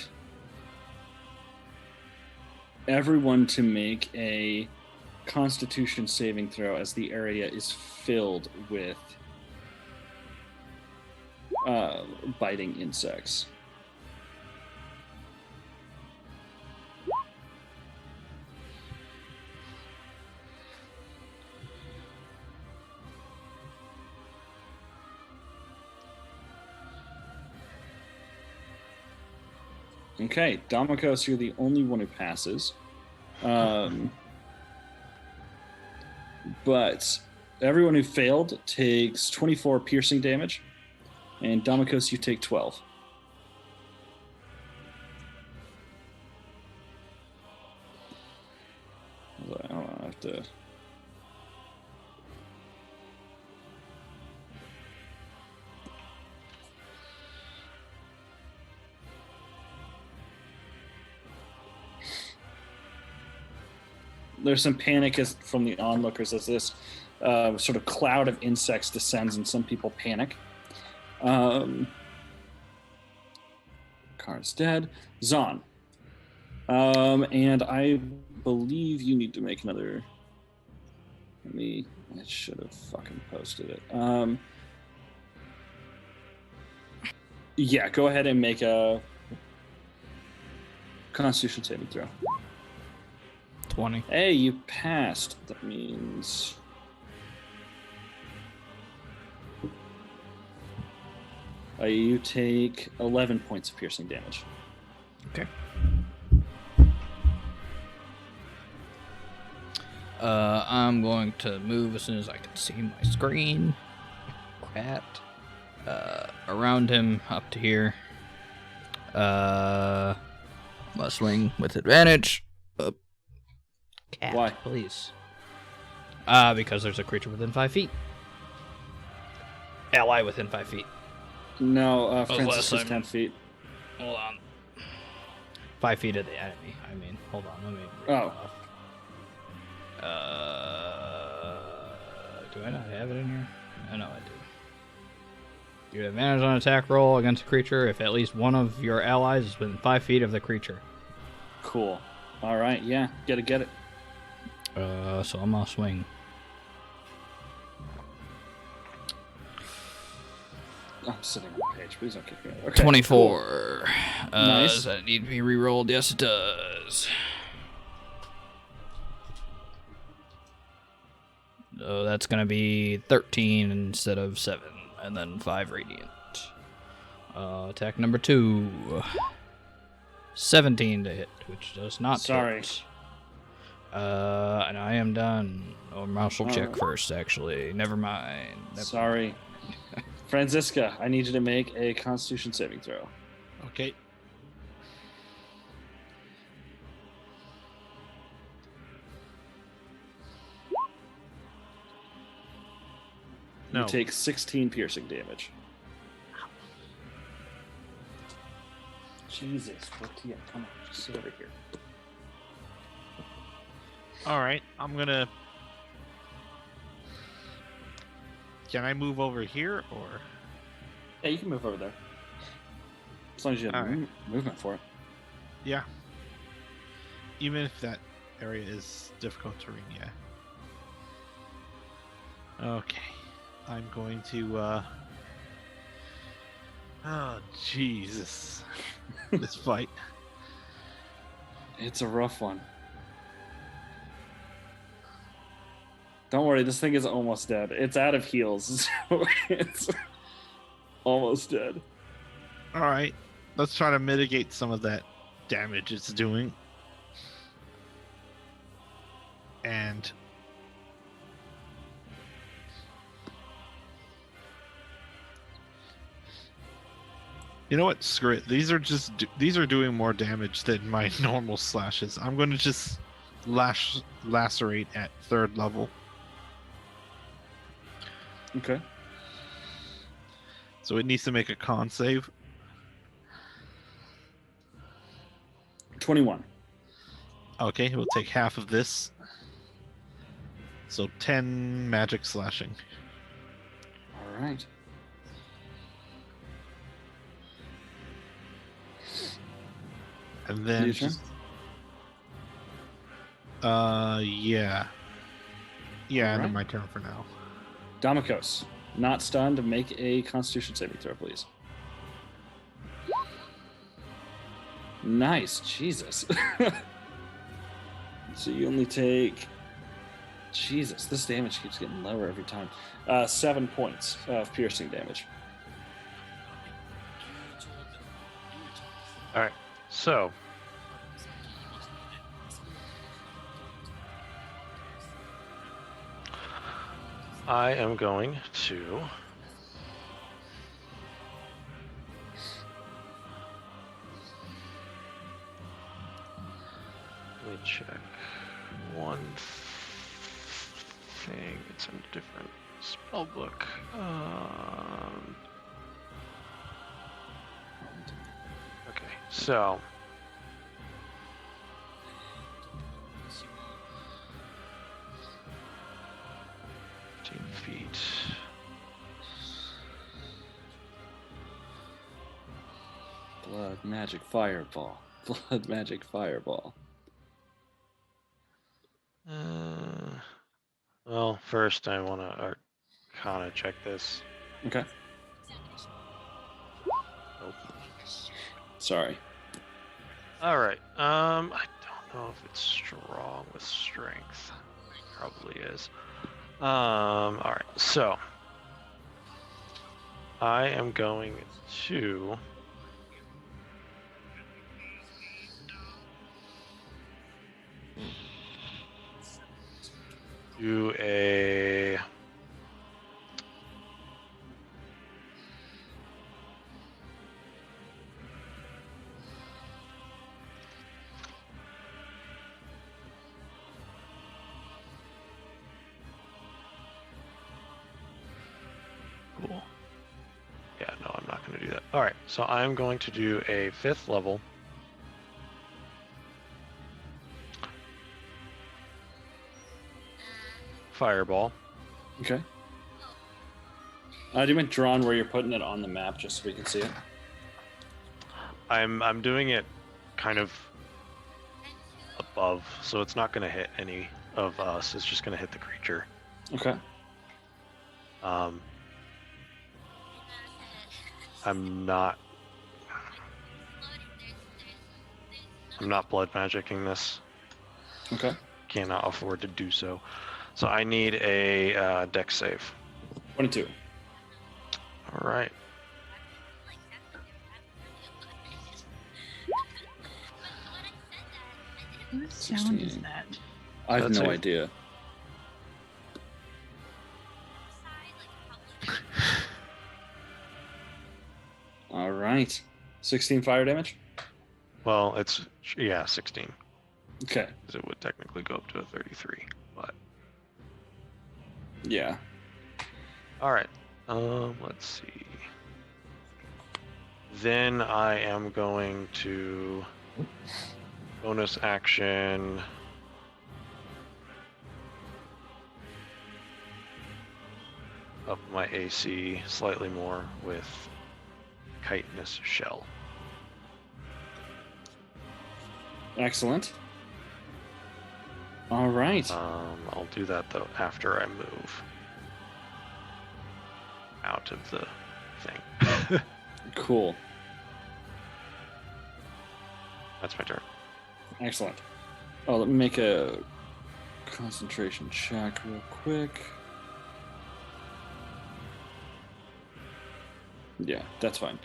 everyone to make a Constitution saving throw as the area is filled with biting insects. Okay, Damokos, you're the only one who passes. But everyone who failed takes 24 piercing damage, and Damokos, you take 12. I have to. There's some panic from the onlookers as this sort of cloud of insects descends, and some people panic. Card's dead. Zon. And I believe you need to make another. I should have fucking posted it. Yeah, go ahead and make a Constitution saving throw. 20. Hey, you passed. That means you take 11 points of piercing damage. Okay. I'm going to move as soon as I can see my screen. Cat. Around him, up to here. Must swing with advantage. Cat, Why? please. Because there's a creature within 5 feet. Ally within 5 feet. No, Francis Unless is I'm- 10 feet. Hold on. 5 feet of the enemy. Hold on. Let me. read Oh. it off. Do I not have it in here? I know I do. You have advantage on attack roll against a creature if at least one of your allies is within 5 feet of the creature. Cool. All right, yeah, get it. So I'm gonna swing. I'm sitting on the page. Please don't kick me out. Okay, 24. Nice. Does that need to be re-rolled? Yes, it does. So that's going to be 13 instead of 7, and then 5 radiant. Attack number 2. 17 to hit, which does not Sorry. hit. And I am done. Oh, Marshall check Alright. first, actually. Never mind. Sorry. Franziska, I need you to make a Constitution saving throw. Okay. No. You take 16 piercing damage. Jesus, Tortilla, come on, just sit over here. All right, I'm gonna. Can I move over here or? Yeah, you can move over there. As long as you have All right. movement for it. Yeah. Even if that area is difficult terrain, yeah. Okay. I'm going to oh Jesus. This fight. It's a rough one. Don't worry, this thing is almost dead. It's out of heals, so it's almost dead. Alright. Let's try to mitigate some of that damage it's doing. And you know what? Screw it. These are doing more damage than my normal slashes. I'm going to just lacerate at 3rd level. Okay. So it needs to make a con save. 21. Okay, we'll take half of this. So 10 magic slashing. All right. And then Your turn? just yeah. Yeah, and Alright. then my turn for now. Damikos, not stunned, make a Constitution saving throw, please. Nice, Jesus. So you only take... Jesus, this damage keeps getting lower every time. 7 points of piercing damage. All right. So I am going to let me check one thing. It's in a different spell book. Okay, so 15 feet. Blood magic fireball. Blood magic fireball. Well, first I want to Arcana check this. Okay. Nope. Sorry. All right. I don't know if it's strong with strength. Probably is. All right. So I am going to do a cool. Yeah, no, I'm not going to do that. All right, so I'm going to do a 5th level fireball. Okay. Do you meant drawn where you're putting it on the map just so we can see it? I'm doing it kind of above, so it's not going to hit any of us. It's just going to hit the creature. Okay. I'm not blood magicking this. Okay. Cannot afford to do so. So I need a dex save. 22. All right. Whose sound is 16. that? I have That's no it. idea. All right. 16 fire damage. Well, it's 16 Okay. because it would technically go up to a 33. But Yeah. all right. Let's see. Then I am going to bonus action. Up my AC slightly more with chitinous shell. Excellent. All right. I'll do that though after I move out of the thing. Cool. That's my turn. Excellent. Oh, let me make a concentration check real quick. Yeah, that's fine.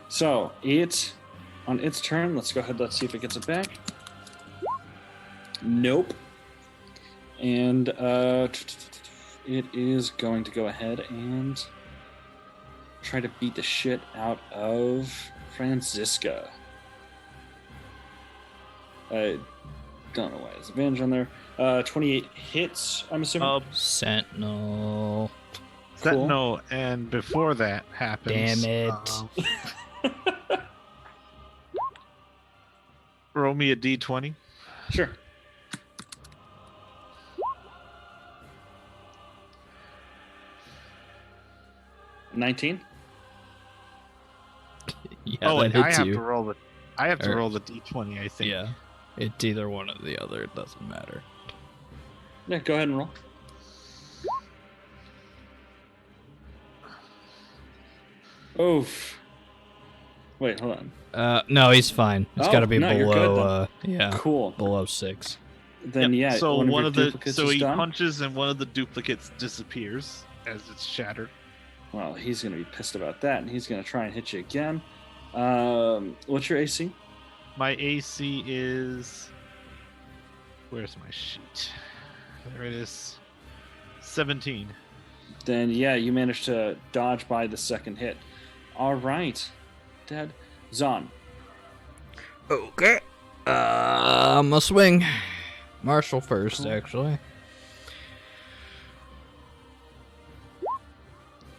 So it on its turn. Let's go ahead. Let's see if it gets it back. Nope. And it is going to go ahead and try to beat the shit out of Franziska. I don't know why there's advantage on there. 28 hits, I'm assuming. Sentinel. Sentinel, and before that happens, Damn it. Roll me a d20. Sure. $19. Yeah, Oh, that and I hits have you. to roll the. I have to Or- roll the d20. I think. Yeah. It's either one or the other. It doesn't matter. Yeah, go ahead and roll. Oof. Wait, hold on. No, he's fine. It's Oh, got to be no, you're good below. Yeah, Cool. below 6. Then Yep, yeah, So one one of of your the duplicates so is he done. punches and one of the duplicates disappears as it's shattered. Well, he's gonna be pissed about that, and he's gonna try and hit you again. What's your AC? My AC is. Where's my sheet? There it is. 17. Then yeah, you managed to dodge by the second hit. All right, Dead. Zon. Okay. I'm gonna swing. Marshall first, Cool. actually.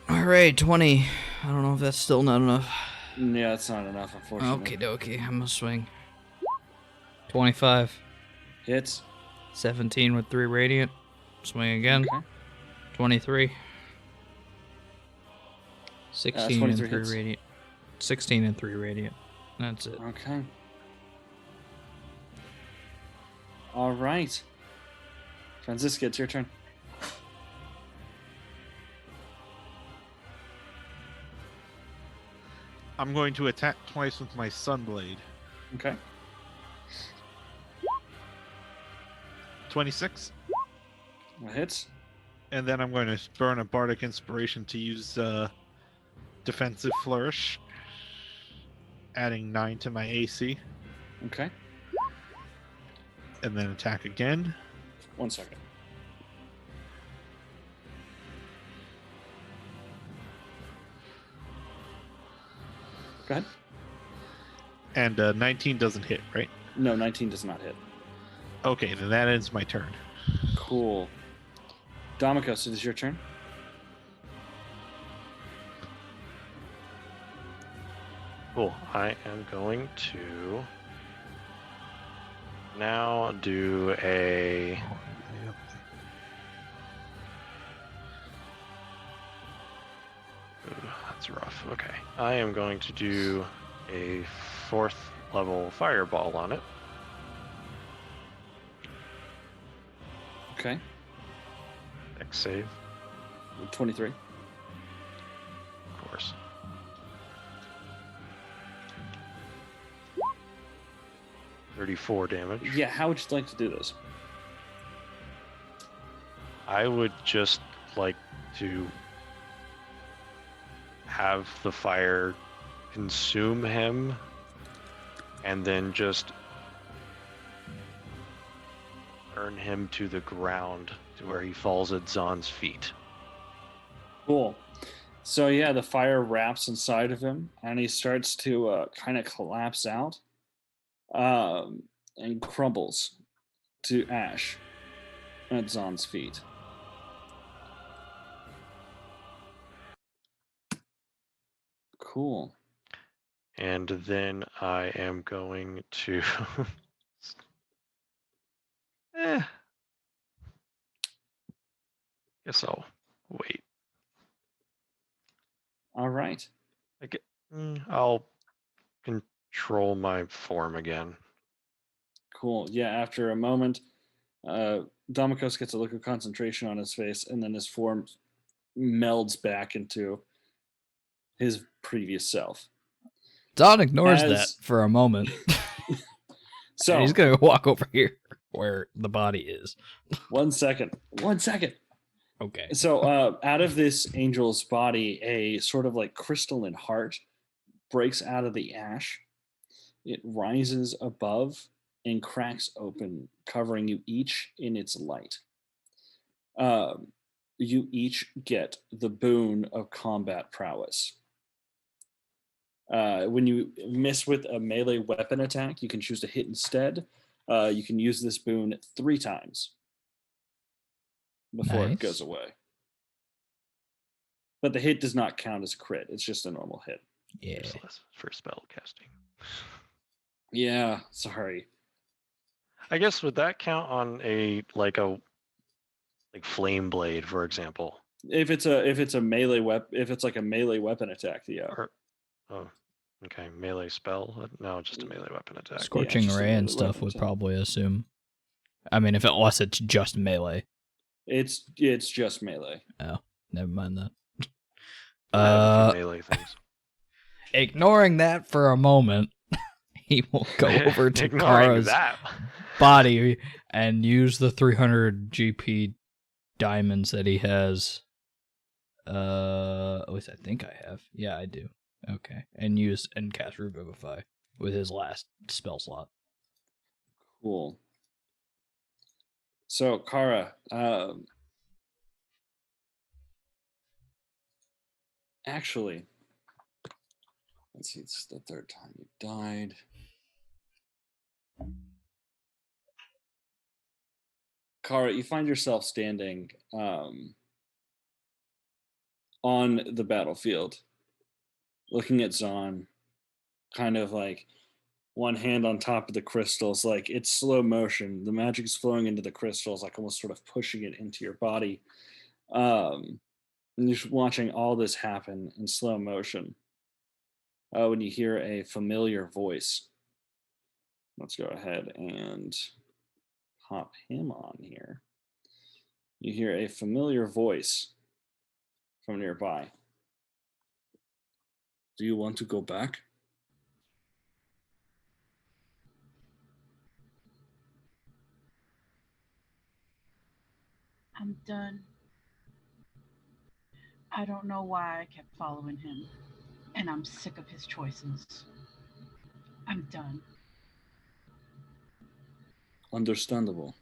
Alright, 20. I don't know if that's still not enough. Yeah, that's not enough, unfortunately. Okie dokie, I'm gonna swing. 25. Hits. 17 with 3 radiant. Swing again. Okay. 23. 16 23 and 3 hits. radiant. 16 and 3 radiant. That's it. Okay. All right. Franziska, it's your turn. I'm going to attack twice with my Sunblade. Okay. 26. That hits. And then I'm going to burn a Bardic Inspiration to use Defensive Flourish, adding 9 to my AC, Okay. and then attack again. 1 second. Go ahead. And 19 doesn't hit, right? No, 19 does not hit. Okay, then that ends my turn. Cool. Domikos, it is your turn. Cool. I am going to now do a Ooh, that's rough. Okay. I am going to do a 4th level fireball on it. Okay. Dex save. 23. course. $34 damage. Yeah, how would you like to do this? I would just like to have the fire consume him and then just burn him to the ground to where he falls at Zahn's feet. Cool. So yeah, the fire wraps inside of him, and he starts to kind of collapse out, and crumbles to ash at Zahn's feet. Cool. And then I am going to guess I'll wait. All right. I'll control my form again. Cool. Yeah, after a moment, Domikos gets a look of concentration on his face, and then his form melds back into his previous self. Don ignores that for a moment. So and he's gonna walk over here where the body is. 1 second. 1 second. Okay. So out of this angel's body, a sort of like crystalline heart breaks out of the ash. It rises above and cracks open, covering you each in its light. You each get the boon of combat prowess. When you miss with a melee weapon attack, you can choose to hit instead. You can use this boon 3 times before it goes away. But the hit does not count as a crit. It's just a normal hit. Yeah. Useless for spell casting. Yeah, sorry. I guess would that count on a flame blade, for example? If it's a melee weapon, if it's like a melee weapon attack, yeah. Oh, okay. Melee spell? No, just a melee weapon attack. Scorching ray and stuff would probably assume. I mean, unless it's just melee. It's just melee. Oh, never mind that. Melee things. Ignoring that for a moment, he will go over to Kara's body and use the 300 GP diamonds that he has. At least I think I have. Yeah, I do. Okay, and cast Revivify with his last spell slot. Cool. So Kara, actually, let's see. It's the 3rd time you died. Kara, you find yourself standing on the battlefield, looking at Zahn, kind of like one hand on top of the crystals, like it's slow motion. The magic is flowing into the crystals, like almost sort of pushing it into your body. And you're watching all this happen in slow motion. When you hear a familiar voice. Let's go ahead and pop him on here. You hear a familiar voice from nearby. Do you want to go back? I'm done. I don't know why I kept following him, and I'm sick of his choices. I'm done. Understandable.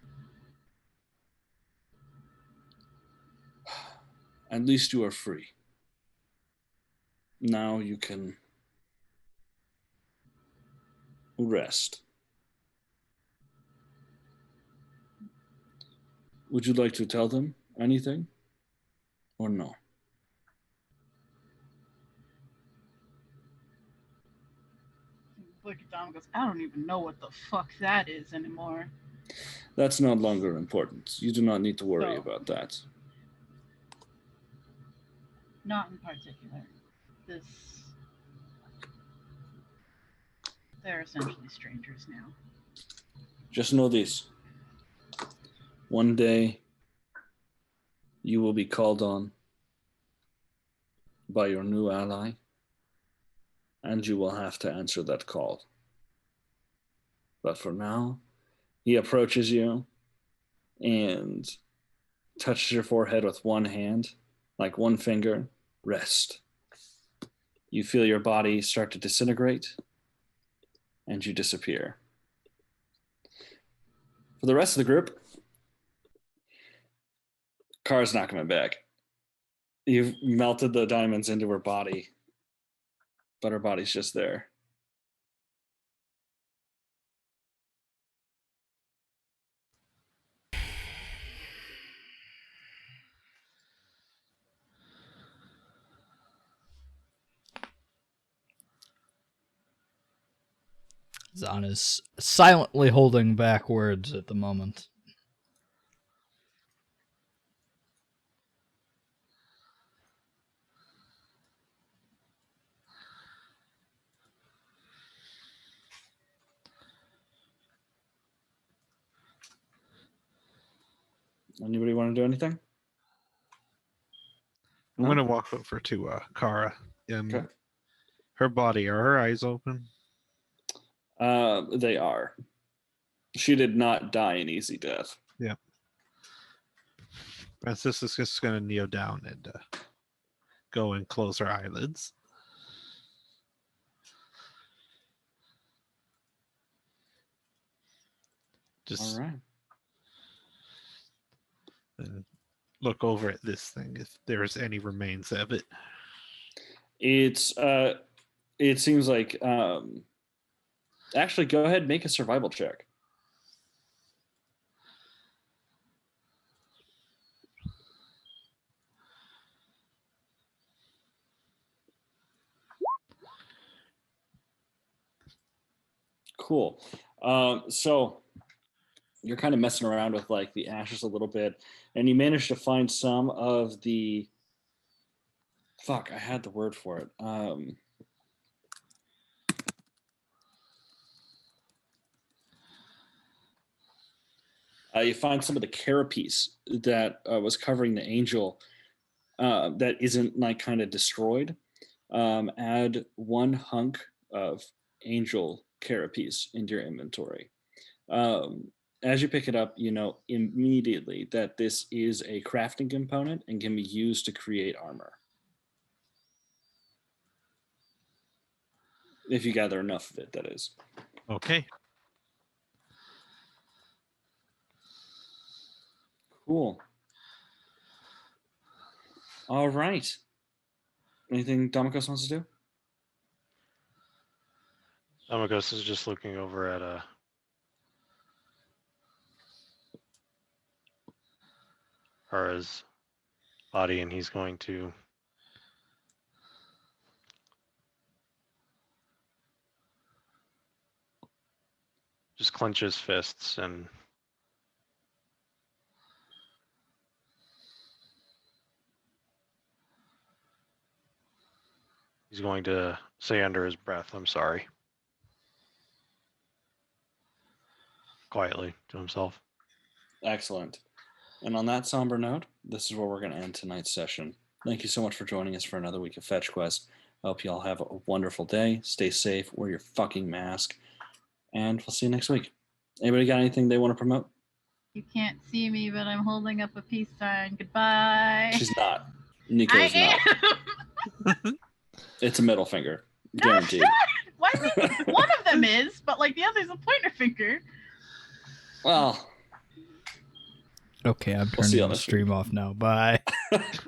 At least you are free. Now you can rest. Would you like to tell them anything? Or no? Look at Dom and goes, I don't even know what the fuck that is anymore. That's no longer important. You do not need to worry about that. Not in particular. They're essentially strangers now. Just know this. One day, you will be called on. by your new ally, and you will have to answer that call. But for now, he approaches you and touches your forehead with one hand, like one finger. Rest. You feel your body start to disintegrate, and you disappear. For the rest of the group, Kara's not coming back. You've melted the diamonds into her body, but her body's just there. Zahn is silently holding back words at the moment. Anybody want to do anything? I'm No? gonna walk over to Kara. Okay. Her body, are her eyes open? They are. She did not die an easy death. Yeah. Francisca's just gonna kneel down and go and close her eyelids. Just All right. and look over at this thing if there's any remains of it. It's it seems like actually go ahead and make a survival check. Cool. So you're kind of messing around with like the ashes a little bit, and you manage to find some of the fuck, I had the word for it. You find some of the carapace that was covering the angel that isn't like kind of destroyed. Add one hunk of angel carapace into your inventory. As you pick it up, you know immediately that this is a crafting component and can be used to create armor. If you gather enough of it, that is. Okay. Cool. All right. Anything Damokos wants to do? Amagos is just looking over at Kara's body, and he's going to just clench his fists and he's going to say under his breath, "I'm sorry," quietly to himself. Excellent. And on that somber note, this is where we're going to end tonight's session. Thank you so much for joining us for another week of FetchQuest. I hope you all have a wonderful day. Stay safe. Wear your fucking mask. And we'll see you next week. Anybody got anything they want to promote? You can't see me, but I'm holding up a peace sign. Goodbye. She's not. Nico's not. am. It's a middle finger. No, Guaranteed. shut it. Why I mean, one of them is, but like the other's a pointer finger. Well, Okay, I'm We'll see turning on the this stream off now. Bye.